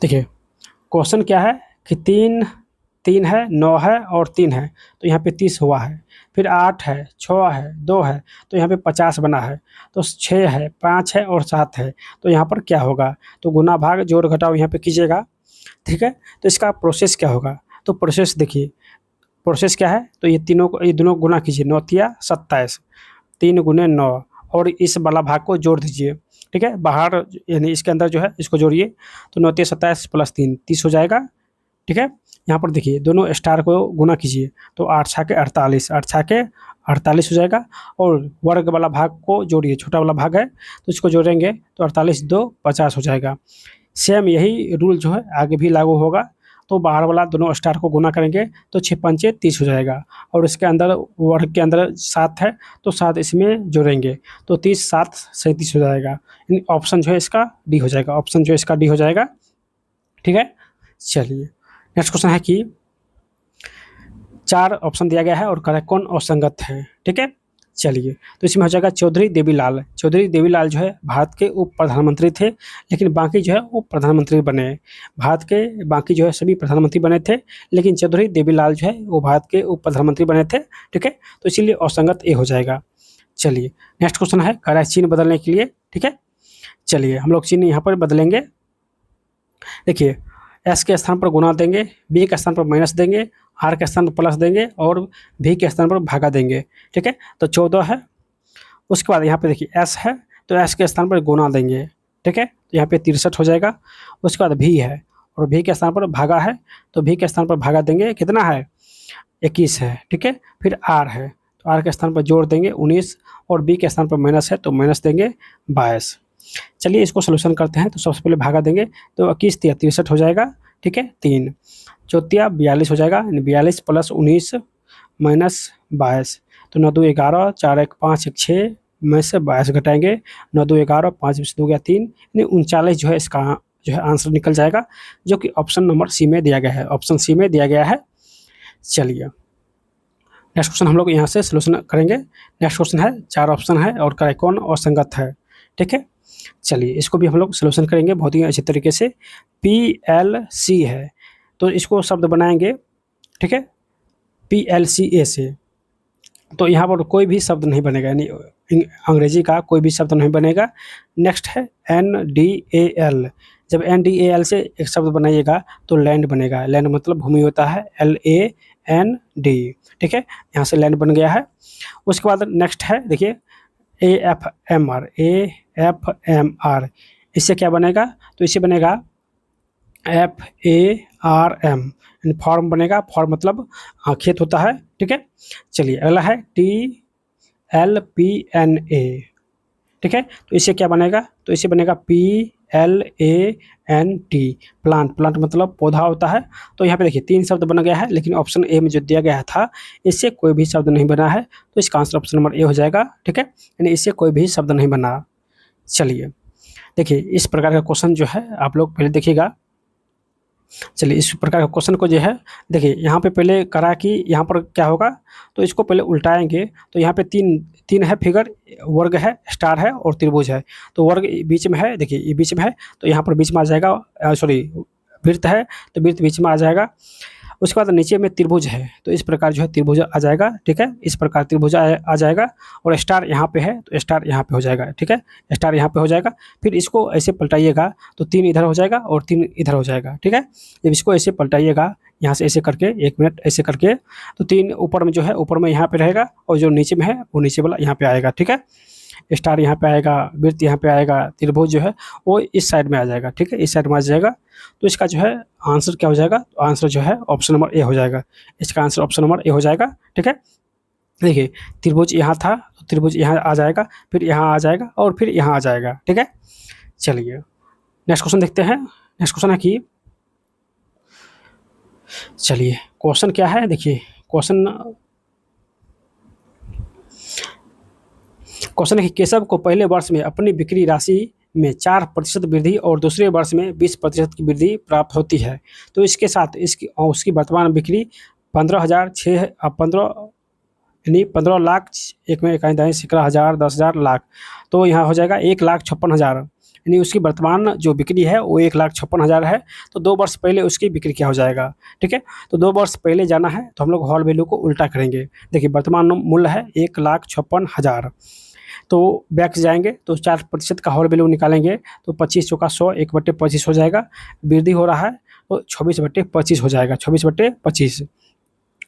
देखिए क्वेश्चन क्या है कि तीन तीन है, 9 है और 3 है, तो यहाँ पे 30 हुआ है। फिर 8 है, 6 है, 2 है, तो यहाँ पे 50 बना है। तो 6 है, 5 है और 7 है, तो यहाँ पर क्या होगा? तो गुना भाग जोड़ घटाव यहाँ पे कीजिएगा। ठीक है, तो इसका प्रोसेस क्या होगा? तो प्रोसेस देखिए, प्रोसेस क्या है? तो ये दोनों गुना कीजिए, 9 तिया 27, 3 गुने 9 और इस वाला भाग को जोड़ दीजिए। ठीक है, बाहर यानी इसके अंदर जो है इसको जोड़िए, तो 9 तिया 27 प्लस 3 30 हो जाएगा। ठीक है, यहाँ पर देखिए दोनों स्टार को गुना कीजिए, तो 8 छाके 48, 8 छाके 48 हो जाएगा। और वर्ग वाला भाग को जोड़िए, छोटा वाला भाग है तो इसको जोड़ेंगे तो 48 2 50 हो जाएगा। सेम यही रूल जो है आगे भी लागू होगा। तो बाहर वाला दोनों स्टार को गुना करेंगे तो 6 पंचे 30 हो जाएगा। और इसके अंदर वर्ग के अंदर 7 है तो 7 इसमें जोड़ेंगे तो 30 7 37 हो जाएगा। ऑप्शन जो है इसका डी हो जाएगा, ऑप्शन जो है इसका डी हो जाएगा। ठीक है, चलिए नेक्स्ट क्वेश्चन है कि 4 ऑप्शन दिया गया है और करेक्ट कौन असंगत है? ठीक है, चलिए तो इसमें हो जाएगा चौधरी देवीलाल। चौधरी देवीलाल जो है भारत के उप प्रधानमंत्री थे, लेकिन बाकी जो है वो प्रधानमंत्री बने। भारत के बाकी जो है सभी प्रधानमंत्री बने थे, लेकिन चौधरी देवीलाल जो है वो भारत के उप प्रधानमंत्री बने थे। ठीक है, तो इसीलिए असंगत ए हो जाएगा। चलिए नेक्स्ट क्वेश्चन है करेक्ट चिन्ह बदलने के लिए। ठीक है, चलिए हम लोग चिन्ह यहाँ पर बदलेंगे। देखिए एस के स्थान पर गुना देंगे, बी के स्थान पर माइनस देंगे, आर के स्थान पर प्लस देंगे और भी के स्थान पर भागा देंगे। ठीक है, तो 14 है। उसके बाद यहाँ पे देखिए एस है तो एस के स्थान पर गुना देंगे। ठीक है, तो यहाँ पे 63 हो जाएगा। उसके बाद भी है और भी के स्थान पर भागा है तो भी के स्थान पर भागा देंगे, कितना है? 21 है। ठीक है, फिर आर है तो आर के स्थान पर जोड़ देंगे 19 और बी के स्थान पर माइनस है तो माइनस देंगे 22। चलिए इसको सोल्यूशन करते हैं। तो सबसे पहले भागा देंगे तो 21 तिया 63 हो जाएगा। ठीक है, 3 चौथिया 42 हो जाएगा, 42 प्लस 19 माइनस 22, तो 9 2 11, 4 1 5 1 6 में से 22 घटाएंगे, 9 2 11, 5 2 गया 3, यानी 39 जो है इसका जो है आंसर निकल जाएगा, जो कि ऑप्शन नंबर सी में दिया गया है, ऑप्शन सी में दिया गया है। चलिए नेक्स्ट क्वेश्चन हम लोग यहाँ से सोल्यूशन करेंगे। नेक्स्ट क्वेश्चन है 4 ऑप्शन है और करेक्ट कौन असंगत है? ठीक है, चलिए इसको भी हम लोग सोल्यूशन करेंगे बहुत ही अच्छे तरीके से। PLC है तो इसको शब्द बनाएंगे। ठीक है, PLCA से, तो यहाँ पर कोई भी शब्द नहीं बनेगा, यानी अंग्रेजी का कोई भी शब्द नहीं बनेगा। नेक्स्ट है NDAL, जब NDAL से एक शब्द बनाइएगा तो लैंड बनेगा, लैंड मतलब भूमि होता है, LAND। ठीक है, यहाँ से लैंड बन गया है। उसके बाद नेक्स्ट है देखिए AFMR, इससे क्या बनेगा? तो इससे बनेगा FARM, फॉर्म बनेगा, फॉर्म मतलब खेत होता है। ठीक है, चलिए अगला है TLPNA। ठीक है, तो इससे क्या बनेगा? तो इससे बनेगा PLANT, प्लांट, प्लांट मतलब पौधा होता है। तो यहाँ पे देखिए 3 शब्द बन गया है, लेकिन ऑप्शन ए में जो दिया गया था इससे कोई भी शब्द नहीं बना है, तो इसका आंसर ऑप्शन नंबर ए हो जाएगा। ठीक है, यानी इससे कोई भी शब्द नहीं बना। चलिए देखिए इस प्रकार का क्वेश्चन जो है आप लोग पहले देखिएगा। चलिए इस प्रकार का क्वेश्चन को जो है देखिए यहाँ पे पहले करा कि यहाँ पर क्या होगा, तो इसको पहले उल्टाएंगे तो यहाँ पे तीन है फिगर, वर्ग है, स्टार है और त्रिभुज है। तो वर्ग बीच में है, देखिए ये बीच में है तो यहाँ पर बीच में आ जाएगा, सॉरी वृत्त है तो वृत्त बीच में आ जाएगा। उसके बाद नीचे में त्रिभुज है तो इस प्रकार जो है त्रिभुज आ जाएगा। ठीक है, इस प्रकार त्रिभुज आ जाएगा और स्टार यहाँ पे है तो स्टार यहाँ पे हो जाएगा। ठीक है, स्टार यहाँ पे हो जाएगा। फिर इसको ऐसे पलटाइएगा तो 3 इधर हो जाएगा और 3 इधर हो जाएगा। ठीक है, जब इसको ऐसे पलटाइएगा यहाँ से ऐसे करके, 1 मिनट ऐसे करके, तो 3 ऊपर में जो है ऊपर में यहाँ पे रहेगा और जो नीचे में है वो नीचे वाला यहाँ पे आएगा। ठीक है, स्टार यहाँ पे आएगा, वृत्त यहाँ पे आएगा, त्रिभुज जो है वो इस साइड में आ जाएगा। ठीक है, इस साइड में आ जाएगा। तो इसका जो है आंसर क्या हो जाएगा? तो आंसर जो है ऑप्शन नंबर ए हो जाएगा। इसका आंसर ऑप्शन नंबर ए हो जाएगा। ठीक है, देखिए त्रिभुज यहाँ था तो त्रिभुज यहाँ आ जाएगा, फिर यहाँ आ जाएगा और फिर यहाँ आ जाएगा, ठीक है। चलिए नेक्स्ट क्वेश्चन देखते हैं। नेक्स्ट क्वेश्चन है कि चलिए क्वेश्चन क्या है, देखिए क्वेश्चन है कि केशव को पहले वर्ष में अपनी बिक्री राशि में 4% वृद्धि और दूसरे वर्ष में 20% की वृद्धि प्राप्त होती है। तो इसके साथ उसकी वर्तमान बिक्री 15 यानी 15 लाख, एक में इकाई दाएँ 11,000, 10,000, लाख, तो यहाँ हो जाएगा 1,56,000। यानी उसकी वर्तमान जो बिक्री है वो 1,56,000 है। तो 2 वर्ष पहले उसकी बिक्री क्या हो जाएगा, ठीक है। तो 2 वर्ष पहले जाना है तो हम लोग हॉल वैल्यू को उल्टा करेंगे। देखिए वर्तमान मूल्य है 1,56,000, तो बैक जाएंगे तो 4% का हॉल वैल्यू निकालेंगे तो 25 चौका 100, 1/25 हो जाएगा। वृद्धि हो रहा है तो 24/25 हो जाएगा, 24/25।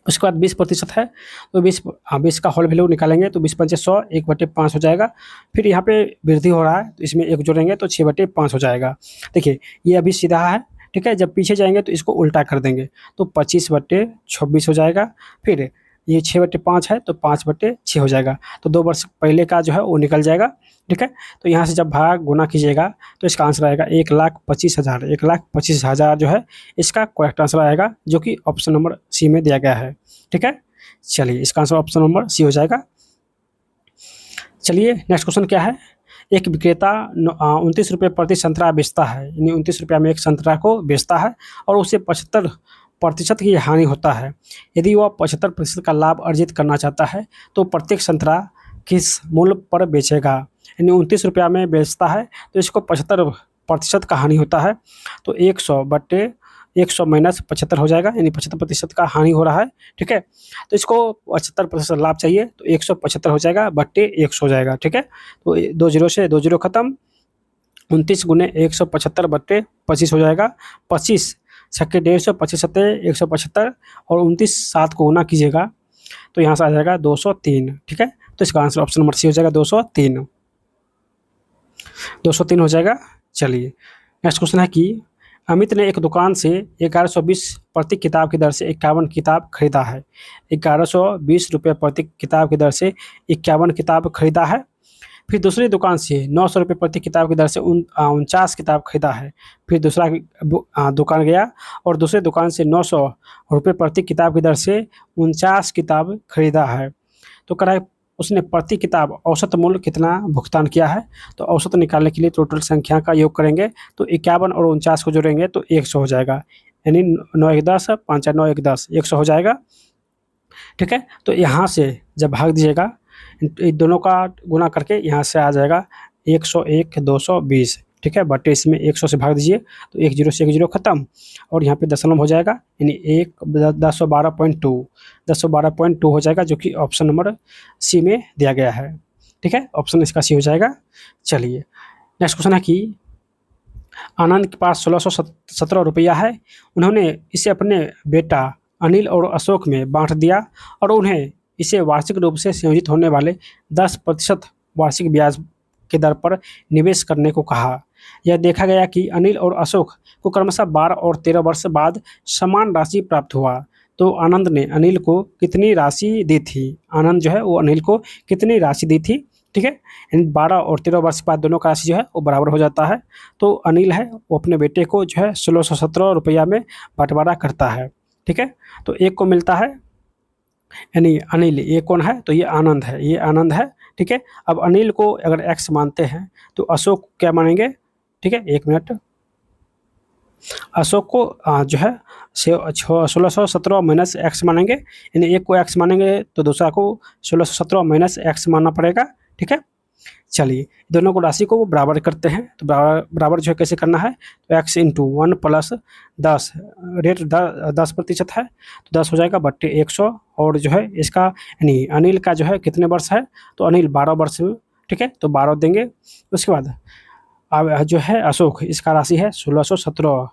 उसके बाद 20% है तो 20 का होल वैल्यू निकालेंगे तो 20×5 100, 1/5 हो जाएगा। फिर यहाँ पे वृद्धि हो रहा है तो इसमें 1 जोड़ेंगे तो 6/5 हो जाएगा। देखिए ये अभी सीधा है, ठीक है। जब पीछे जाएंगे तो इसको उल्टा कर देंगे तो 25/26 हो जाएगा। फिर ये 6/5 है तो 5/6 हो जाएगा। तो 2 वर्ष पहले का जो है वो निकल जाएगा, ठीक है। तो यहाँ से जब भाग गुना कीजिएगा तो इसका आंसर आएगा 1,25,000। 1,25,000 जो है इसका करेक्ट आंसर आएगा, जो कि ऑप्शन नंबर सी में दिया गया है, ठीक है। चलिए इसका आंसर ऑप्शन नंबर सी हो जाएगा। चलिए नेक्स्ट क्वेश्चन क्या है। एक विक्रेता 29 रुपये प्रति संतरा बेचता है, यानी 29 रुपया में एक संतरा को बेचता है और उसे 75% की हानि होता है। यदि वह 75% का लाभ अर्जित करना चाहता है तो प्रत्येक संतरा किस मूल्य पर बेचेगा। यानी 29 रुपया में बेचता है तो इसको 75% का हानि होता है, तो 100 माइनस 75 हो जाएगा, यानी 75% का हानि हो रहा है, ठीक है। तो इसको 75% लाभ चाहिए तो 175 हो जाएगा बट्टे 100 हो जाएगा, ठीक है। तो 2 जीरो से 2 जीरो खत्म, 29 गुने 175/25 हो जाएगा। 25 छक्के 150, 25 सत्ते 175 और 29 7 को गुना कीजिएगा तो यहाँ से आ जाएगा 203, ठीक है। तो इसका आंसर ऑप्शन नंबर सी हो जाएगा 203। 203 हो जाएगा। चलिए नेक्स्ट क्वेश्चन है कि अमित ने एक दुकान से 1120 प्रति किताब की दर से 51 किताब खरीदा है। 1120 रुपये प्रति किताब की दर से 51 किताब खरीदा है। फिर दूसरी दुकान से 900 रुपये प्रति किताब की दर से 49 किताब खरीदा है। फिर दूसरा दुकान गया और दूसरे दुकान से 900 रुपये प्रति किताब की दर से 49 किताब खरीदा है। तो कह रहा है उसने प्रति किताब औसत मूल्य कितना भुगतान किया है। तो औसत निकालने के लिए टोटल संख्या का योग करेंगे तो 51 और 49 को जोड़ेंगे तो 100 हो जाएगा, यानी 9 1 10, 5 9 1 10, 100 हो जाएगा, ठीक है। तो यहाँ से जब भाग दीजिएगा इन दोनों का गुना करके यहाँ से आ जाएगा 101 220, ठीक है। बटे इसमें 100 से भाग दीजिए तो 1 जीरो से 1 जीरो खत्म और यहाँ पे दशमलव हो जाएगा, यानी 1012.2 1012.2 हो जाएगा, जो कि ऑप्शन नंबर सी में दिया गया है, ठीक है। ऑप्शन इसका सी हो जाएगा। चलिए नेक्स्ट क्वेश्चन है कि आनंद के पास 1617 रुपया है। उन्होंने इसे अपने बेटा अनिल और अशोक में बांट दिया और उन्हें इसे वार्षिक रूप से संयोजित होने वाले 10% वार्षिक ब्याज की दर पर निवेश करने को कहा। यह देखा गया कि अनिल और अशोक को क्रमशः 12 और 13 वर्ष बाद समान राशि प्राप्त हुआ। तो आनंद ने अनिल को कितनी राशि दी थी। आनंद जो है वो अनिल को कितनी राशि दी थी, ठीक है। 12 और 13 वर्ष बाद दोनों का राशि जो है वो बराबर हो जाता है। तो अनिल है वो अपने बेटे को जो है 1617 रुपया में बंटवारा करता है, ठीक है। तो एक को मिलता है, यानी अनिल, ये कौन है तो ये आनंद है, ये आनंद है, ठीक है। अब अनिल को अगर एक्स मानते हैं तो अशोक क्या मानेंगे, ठीक है। 1 मिनट, अशोक को जो है 1617 माइनस एक्स मानेंगे, यानी एक को एक्स मानेंगे तो दूसरा को 1617 माइनस एक्स मानना पड़ेगा, ठीक है। चलिए दोनों को राशि को वो बराबर करते हैं तो बराबर जो है कैसे करना है तो x इंटू 1 प्लस 10, रेट 10% है तो 10 हो जाएगा बट्टे 100। और जो है इसका यानी अनिल का जो है कितने वर्ष है तो अनिल 12 वर्ष, ठीक है, तो 12 देंगे। उसके बाद अब जो है अशोक, इसका राशि है 1617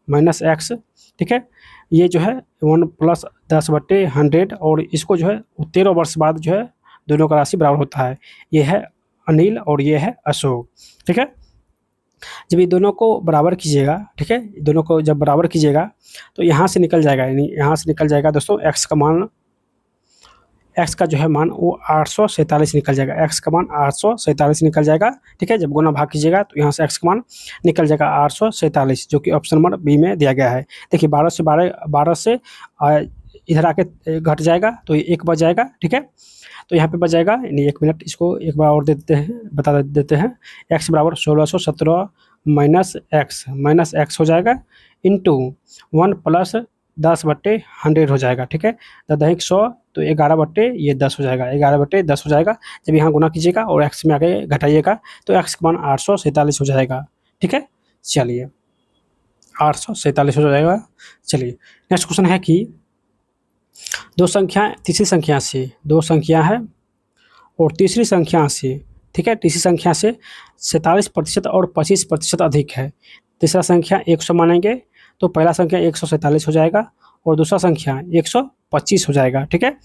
माइनस एक्स, ठीक है। ये जो है 1 प्लस 10 बट्टे 100 और इसको जो है 13 वर्ष बाद जो है दोनों का राशि बराबर होता है। ये है अनिल और ये है अशोक, ठीक है। जब ये दोनों को बराबर कीजिएगा, ठीक है, दोनों को जब बराबर कीजिएगा तो यहाँ से निकल जाएगा, यानी यहाँ से निकल जाएगा दोस्तों एक्स का मान, एक्स का जो है मान वो 847 निकल जाएगा। एक्स का मान 847 निकल जाएगा। ठीक है, जब गुना भाग कीजिएगा तो यहाँ से एक्स का मान निकल जाएगा 847, जो कि ऑप्शन नंबर बी में दिया गया है। देखिए 12 से इधर आके घट जाएगा तो ये 1 बच जाएगा। ठीक है, तो यहाँ पे बच जाएगा, यानी 1 मिनट इसको एक बार और बता देते हैं। एक्स बराबर 1617 माइनस एक्स हो जाएगा इंटू 1 प्लस 10/100 हो जाएगा। ठीक है, 10 तो 11 ये 10 हो जाएगा, 11/10 हो जाएगा। जब यहाँ गुना कीजिएगा और एक्स में आगे घटाइएगा तो एक्स का मान 847 हो जाएगा। ठीक है, चलिए 847 हो जाएगा। चलिए नेक्स्ट क्वेश्चन है कि तीसरी संख्या से 2 संख्या है और तीसरी संख्या से, ठीक है, तीसरी संख्या से 47% और 25% अधिक है। तीसरा संख्या 100 मानेंगे तो पहला संख्या 147 हो जाएगा और दूसरा संख्या 125 हो जाएगा। ठीक है,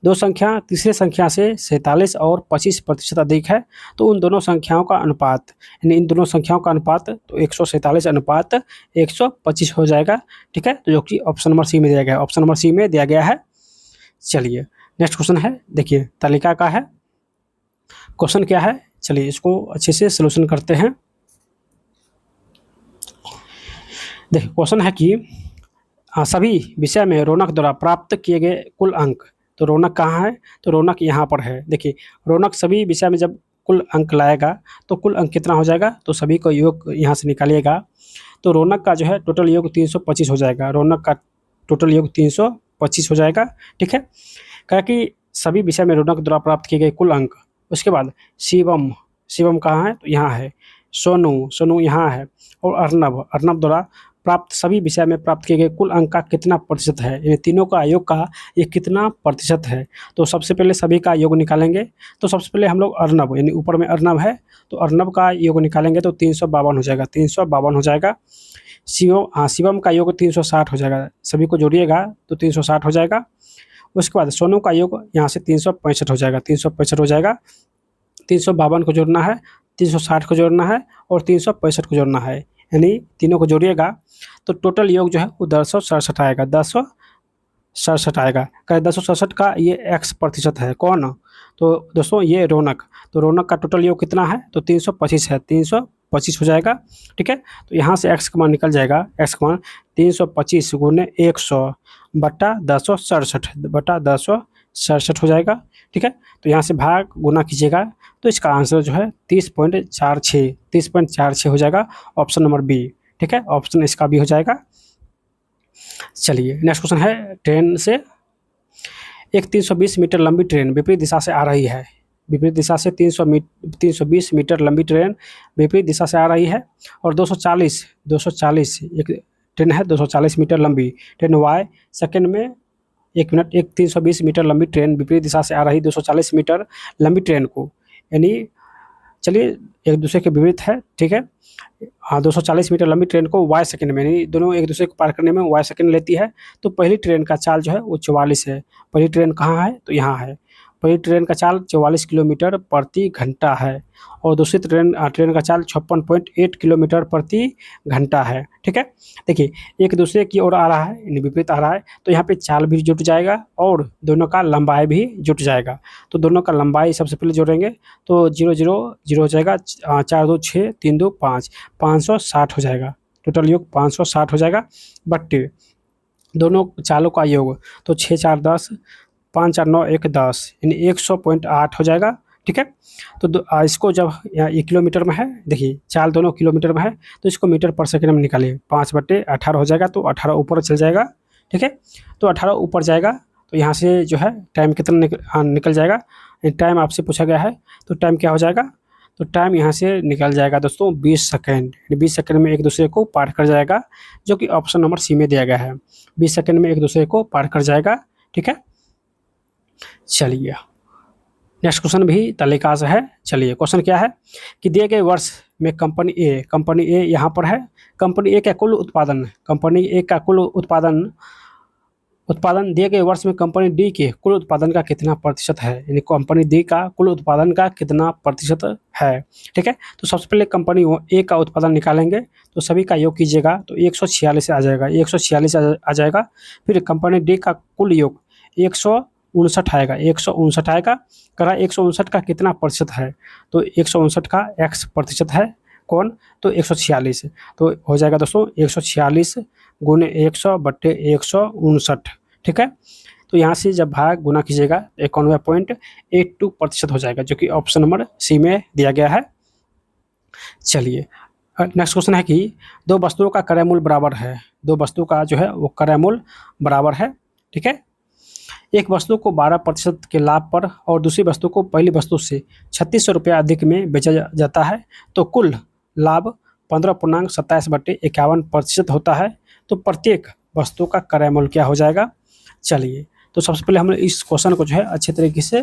दो संख्या तीसरे संख्या से 47 और 25% अधिक है, तो उन दोनों संख्याओं का अनुपात, यानी इन दोनों संख्याओं का अनुपात तो 147 अनुपात 125 हो जाएगा। ठीक है, तो जो कि ऑप्शन नंबर सी में दिया गया है, ऑप्शन नंबर सी में दिया गया है। चलिए नेक्स्ट क्वेश्चन है, देखिए तालिका का है। क्वेश्चन क्या है, चलिए इसको अच्छे से सलूशन करते हैं। देखिए क्वेश्चन है कि सभी विषय में रौनक द्वारा प्राप्त किए गए कुल अंक, तो रौनक कहाँ है, तो रौनक यहाँ पर है। देखिए रौनक सभी विषय में जब कुल अंक लाएगा तो कुल अंक कितना हो जाएगा, तो सभी को योग यहाँ से निकालिएगा तो रौनक का जो है टोटल योग 325 हो जाएगा। रौनक का टोटल योग 325 हो जाएगा। ठीक है, कहा कि सभी विषय में रौनक द्वारा प्राप्त किए गए कुल अंक। उसके बाद शिवम कहाँ है, तो यहाँ है। सोनू यहाँ है। और अर्नब द्वारा प्राप्त सभी विषय में प्राप्त किए गए कुल अंक का कितना प्रतिशत है, यानी तीनों का योग का ये कितना प्रतिशत है। तो सबसे पहले सभी का योग निकालेंगे। तो सबसे पहले हम लोग अर्नब, यानी ऊपर में अर्नब है तो अर्नब का योग निकालेंगे तो 352 हो जाएगा, 352 हो जाएगा। शिवम का योग 360 हो जाएगा, सभी को जोड़िएगा तो 360 हो जाएगा। उसके बाद सोनू का योग यहाँ से 365 हो जाएगा, 365 हो जाएगा। 352 को जोड़ना है, 360 को जोड़ना है और 365 को जोड़ना है, यानी तीनों को जोड़िएगा तो टोटल योग जो है वो 1067 आएगा, 1067 आएगा। क्या 1067 का ये x प्रतिशत है कौन, तो दोस्तों ये रौनक। तो रौनक का टोटल योग कितना है, तो 325 है, 325 हो जाएगा। ठीक है, तो यहाँ से x का मान निकल जाएगा, x का मान 325 गुने 100 बटा 1067 हो जाएगा। ठीक है, तो यहाँ से भाग गुना कीजिएगा तो इसका आंसर जो है 30.46 हो जाएगा, ऑप्शन नंबर बी। ठीक है, ऑप्शन इसका भी हो जाएगा। चलिए नेक्स्ट क्वेश्चन है, ट्रेन से एक 320 मीटर लंबी ट्रेन विपरीत दिशा से आ रही है। विपरीत दिशा से 320 मीटर लंबी ट्रेन विपरीत दिशा से आ रही है और 240 एक ट्रेन है, 240 मीटर लंबी ट्रेन y सेकंड में 1 मिनट, एक 320 मीटर लंबी ट्रेन विपरीत दिशा से आ रही 240 मीटर लंबी ट्रेन को, यानी चलिए एक दूसरे के विपरीत है। ठीक है, हाँ 240 मीटर लंबी ट्रेन को y सेकंड में, यानी दोनों एक दूसरे को पार करने में y सेकंड लेती है। तो पहली ट्रेन का चाल जो है वो 44 है। पहली ट्रेन कहाँ है, तो यहाँ है। पहली ट्रेन का चाल 44 किलोमीटर प्रति घंटा है और दूसरी ट्रेन का चाल 56.8 किलोमीटर प्रति घंटा है। ठीक है, देखिए एक दूसरे की ओर आ रहा है, यानी विपरीत आ रहा है, तो यहाँ पे चाल भी जुट जाएगा और दोनों का लंबाई भी जुट जाएगा। तो दोनों का लंबाई सबसे पहले जोड़ेंगे तो 0 0 0 हो जाएगा, 4 2 6 3 2 5, 560 हो जाएगा। टोटल योग 560 हो जाएगा। बट दोनों चालों का योग तो 6 4 10, 5 4 9 1 10, यानी 100.8 हो जाएगा। ठीक है, तो इसको जब यहाँ ये किलोमीटर में है, देखिए चाल दोनों किलोमीटर में है तो इसको मीटर पर सेकंड में निकालिए, 5/18 हो जाएगा तो 18 ऊपर चल जाएगा। ठीक है, तो 18 ऊपर जाएगा तो यहाँ से जो है टाइम कितना निकल जाएगा, टाइम आपसे पूछा गया है तो टाइम क्या हो जाएगा, तो टाइम यहाँ से निकल जाएगा दोस्तों 20 सेकेंड। 20 सेकेंड में एक दूसरे को पार कर जाएगा, जो कि ऑप्शन नंबर सी में दिया गया है। 20 सेकेंड में एक दूसरे को पार कर जाएगा। ठीक है, चलिए नेक्स्ट क्वेश्चन भी तालिका से है। चलिए क्वेश्चन क्या है कि दिए गए वर्ष में कंपनी ए यहाँ पर है। कंपनी ए का कुल उत्पादन दिए गए वर्ष में कंपनी डी के कुल उत्पादन का कितना प्रतिशत है, यानी कंपनी डी का कुल उत्पादन का कितना प्रतिशत है। ठीक है, तो सबसे पहले कंपनी ए का उत्पादन निकालेंगे तो सभी का योग कीजिएगा तो 146 आ जाएगा, 146 आ जाएगा। फिर कंपनी डी का कुल योग 159 आएगा, 159 आएगा। कह रहा है 159 का कितना प्रतिशत है, तो 159 का x प्रतिशत है कौन, तो 146। तो हो जाएगा दोस्तों 146 गुने 100/159, ठीक है। तो यहाँ से जब भाग गुना कीजिएगा 91.82% हो जाएगा, जो कि ऑप्शन नंबर सी में दिया गया है। चलिए नेक्स्ट क्वेश्चन है कि दो वस्तुओं का क्रय मूल्य बराबर है, दो वस्तुओं का जो है वो क्रय मूल्य बराबर है, ठीक है। एक वस्तु को 12% के लाभ पर और दूसरी वस्तु को पहली वस्तु से 3600 रुपया अधिक में बेचा जाता है, तो कुल लाभ 15.27/51% होता है। तो प्रत्येक वस्तु का क्रय मूल्य क्या हो जाएगा। चलिए तो सबसे पहले हम इस क्वेश्चन को जो है अच्छे तरीके से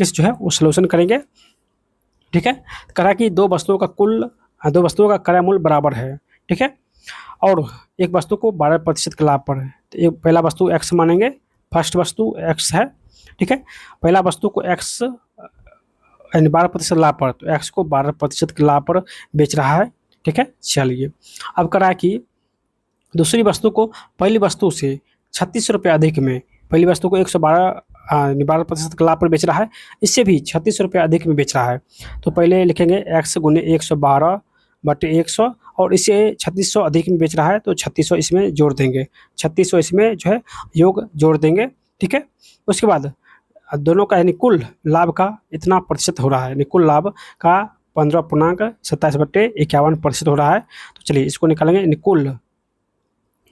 जो है वो सलूशन करेंगे, ठीक है। कहा कि दो वस्तुओं का क्रय मूल्य बराबर है, ठीक है, और एक वस्तु को 12% के लाभ पर है। तो एक पहला वस्तु x मानेंगे, फर्स्ट वस्तु x है, ठीक है। पहला वस्तु को x यानी 12% लाभ पर, तो x को 12% के लाभ पर बेच रहा है, ठीक है। चलिए अब कह रहा है कि दूसरी वस्तु को पहली वस्तु से 3600 रुपये अधिक में, पहली वस्तु को 12% के लाभ पर बेच रहा है, इससे भी 3600 रुपये अधिक में बेच रहा है। तो पहले लिखेंगे x गुने 112/100 और इसे 3600 अधिक में बेच रहा है, तो 3600 इसमें जोड़ देंगे, 3600 इसमें जो है योग जोड़ देंगे, ठीक है। उसके बाद दोनों का यानी कुल लाभ का इतना प्रतिशत हो रहा है, यानी कुल लाभ का 15.27/51% हो रहा है। तो चलिए इसको निकालेंगे, यानी कुल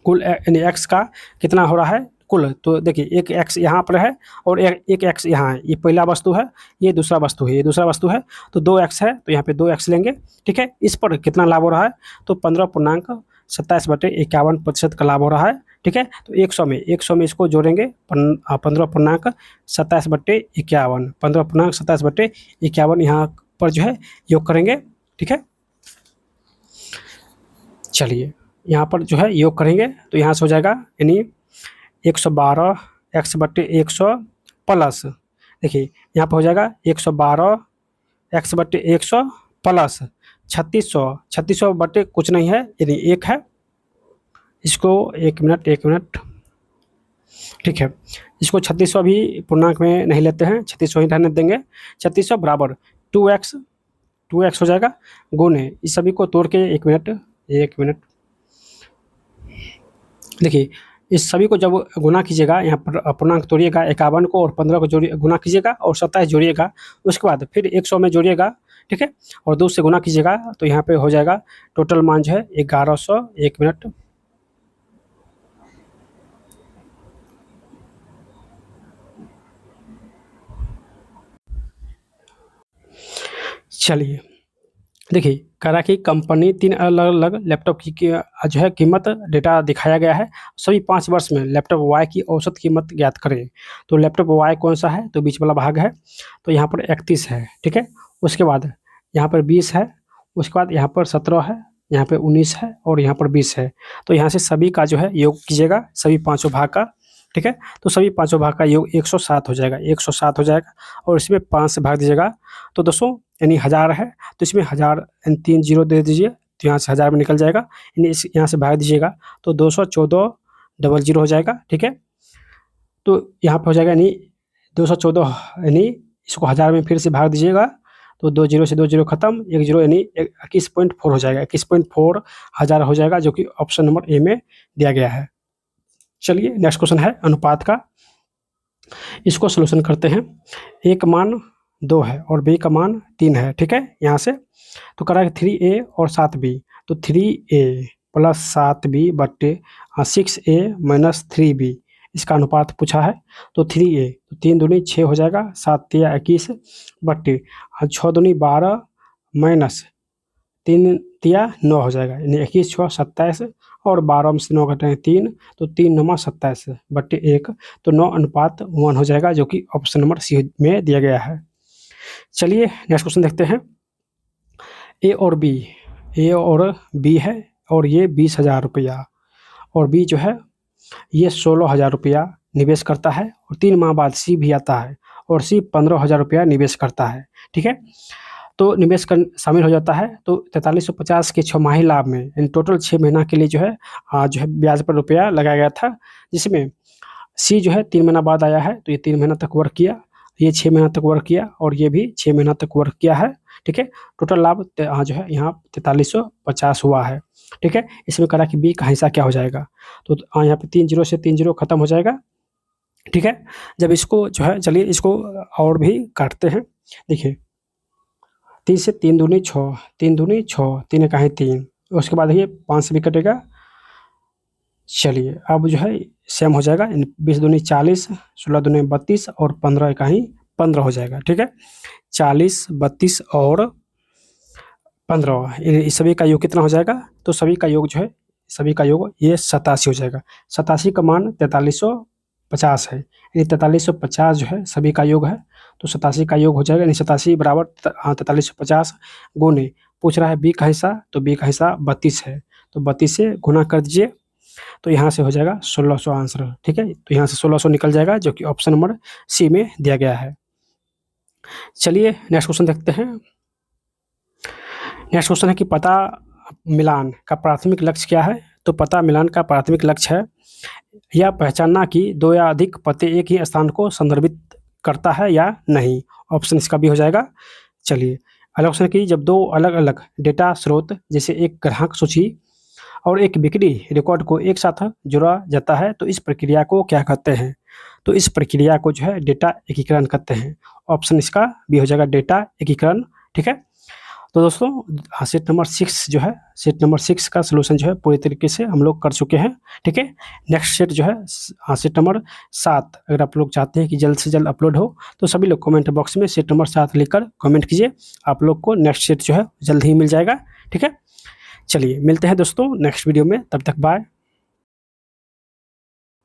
यानी x का कितना हो रहा है कुल। तो देखिए एक x यहाँ पर है और एक x यहाँ है, ये पहला वस्तु है, ये दूसरा वस्तु है, ये दूसरा वस्तु है, तो 2x है, तो यहाँ पे 2x लेंगे, ठीक है। इस पर कितना लाभ हो रहा है, तो 15.27/51% का लाभ हो रहा है, ठीक है। तो 100 में इसको जोड़ेंगे 15.27/51, 15.27/51 यहाँ पर जो है योग करेंगे, ठीक है। चलिए यहाँ पर जो है योग करेंगे, तो यहाँ से हो जाएगा यानी 112x/100 प्लस, देखिए यहाँ पर हो जाएगा 112x/100 प्लस 3600 बटे कुछ नहीं है यानी 1 है, इसको एक मिनट, ठीक है। इसको 3600 भी पूर्णांक में नहीं लेते हैं, 3600 ही रहने देंगे। 3600 बराबर 2x हो जाएगा गुने इस सभी को तोड़ के एक मिनट देखिए इस सभी को जब गुना कीजिएगा, यहाँ पर पूर्णांक तोड़िएगा 51 को और 15 को गुना कीजिएगा और 27 जोड़िएगा, उसके बाद फिर 100 में जोड़िएगा, ठीक है, और 2 से गुना कीजिएगा, तो यहाँ पे हो जाएगा टोटल मान जो है 1100। एक मिनट, चलिए देखिए कह रहा कि कंपनी 3 अलग अलग लैपटॉप की जो है कीमत डेटा दिखाया गया है। सभी 5 वर्ष में लैपटॉप वाई की औसत कीमत ज्ञात करें। तो लैपटॉप वाई कौन सा है, तो बीच वाला भाग है, तो यहाँ पर 31 है, ठीक है। उसके बाद यहाँ पर 20 है, उसके बाद यहाँ पर 17 है, यहाँ पर 19 है और यहाँ पर 20 है। तो यहाँ से सभी का जो है योग कीजिएगा, सभी पाँचों भाग का, ठीक है। तो सभी पाँचों भाग का योग 107 हो जाएगा, 107 हो जाएगा और इसमें 5 से भाग दीजिएगा, तो दोस्तों यानी 1000 है, तो इसमें 1000 यानी 3 जीरो दे दीजिए, तो यहाँ से 1000 में निकल जाएगा, यानी इस यहाँ से भाग दीजिएगा तो 214 हो जाएगा, ठीक है। तो यहाँ पर हो जाएगा यानी 214, यानी इसको 1000 में फिर से भाग दीजिएगा, तो 2 जीरो से 2 जीरो खत्म, 1 जीरो यानी 21.4 हो जाएगा, 21.4 1000 हो जाएगा, जो कि ऑप्शन नंबर ए में दिया गया है। चलिए नेक्स्ट क्वेश्चन है अनुपात का, इसको सोल्यूशन करते हैं। ए का मान 2 है और बी का मान 3 है, ठीक है। यहाँ से तो करा 3a और 7b, तो 3a प्लस 7b बट्टे 6a माइनस 3b, इसका अनुपात पूछा है। तो 3a तो 3 दूनी 6 हो जाएगा, 7 तिया 21 बट्टे 6 दूनी 12 माइनस 3 तिया 9 हो जाएगा, यानी 21 6 27 और 12 में से 9 घटाएं 3, तो 3 9 27 बट्टे 1, तो 9:1 हो जाएगा, जो कि ऑप्शन नंबर सी में दिया गया है। चलिए नेक्स्ट क्वेश्चन देखते हैं। ए और बी है और ये 20,000 रुपया और बी जो है ये 16,000 रुपया निवेश करता है और 3 माह बाद सी भी आता है और सी 15,000 रुपया निवेश करता है, ठीक है। तो निवेश कर शामिल हो जाता है, तो 4350 के 6 माही लाभ में यानी टोटल 6 महीना के लिए जो है ब्याज पर रुपया लगाया गया था, जिसमें सी जो है 3 महीना बाद आया है, तो ये 3 महीना तक वर्क किया, ये 6 महीना तक वर्क किया और ये भी 6 महीना तक वर्क किया है। ठीक है, टोटल लाभ जो है यहाँ 4350 हुआ है। ठीक है, इसमें करा कि बी का हिस्सा क्या हो जाएगा, तो यहाँ पे 3 जीरो से 3 जीरो खत्म हो जाएगा। ठीक है, जब इसको जो है, चलिए इसको और भी काटते हैं। देखिए 3 से 3 दूनी 6, 3 दूनी 6, 3 इकाई 3, उसके बाद ये 5 से भी कटेगा। चलिए अब जो है सेम हो जाएगा, 20 दूनी 40, 16 दूनी 32 और 15 इकाई 15 हो जाएगा। ठीक है, 40, 32 और 15, इस सभी का योग कितना हो जाएगा, तो सभी का योग जो है, सभी का योग ये 87 हो जाएगा। 87 का मान 4350 है, यानी 4350 जो है सभी का योग है, तो 87 का योग हो जाएगा, यानी 87 बराबर 4350 गुने, पूछ रहा है बी का हिस्सा, तो बी का हिस्सा 32 है, तो 32 से गुना कर दीजिए, तो यहाँ से हो जाएगा 1600 आंसर। ठीक है, तो यहाँ से 1600 निकल जाएगा, जो कि ऑप्शन नंबर सी में दिया गया है। चलिए नेक्स्ट क्वेश्चन देखते हैं। नेक्स्ट क्वेश्चन है कि पता मिलान का प्राथमिक लक्ष्य क्या है, तो पता मिलान का प्राथमिक लक्ष्य है यह पहचानना कि दो या अधिक पते एक ही स्थान को संदर्भित करता है या नहीं, ऑप्शन इसका भी हो जाएगा। चलिए अगला क्वेश्चन कि जब दो अलग अलग डेटा स्रोत जैसे एक ग्राहक सूची और एक बिक्री रिकॉर्ड को एक साथ जोड़ा जाता है तो इस प्रक्रिया को क्या कहते हैं, तो इस प्रक्रिया को जो है डेटा एकीकरण कहते हैं, ऑप्शन इसका भी हो जाएगा डेटा एकीकरण। ठीक है, तो दोस्तों सेट नंबर 6 जो है, सेट नंबर 6 का सलूशन जो है पूरी तरीके से हम लोग कर चुके हैं। ठीक है, नेक्स्ट सेट जो है सेट नंबर 7, अगर आप लोग चाहते हैं कि जल्द से जल्द अपलोड हो तो सभी लोग कमेंट बॉक्स में सेट नंबर 7 लिखकर कमेंट कीजिए, आप लोग को नेक्स्ट सेट जो है जल्द ही मिल जाएगा। ठीक है, चलिए मिलते हैं दोस्तों नेक्स्ट वीडियो में, तब तक बाय।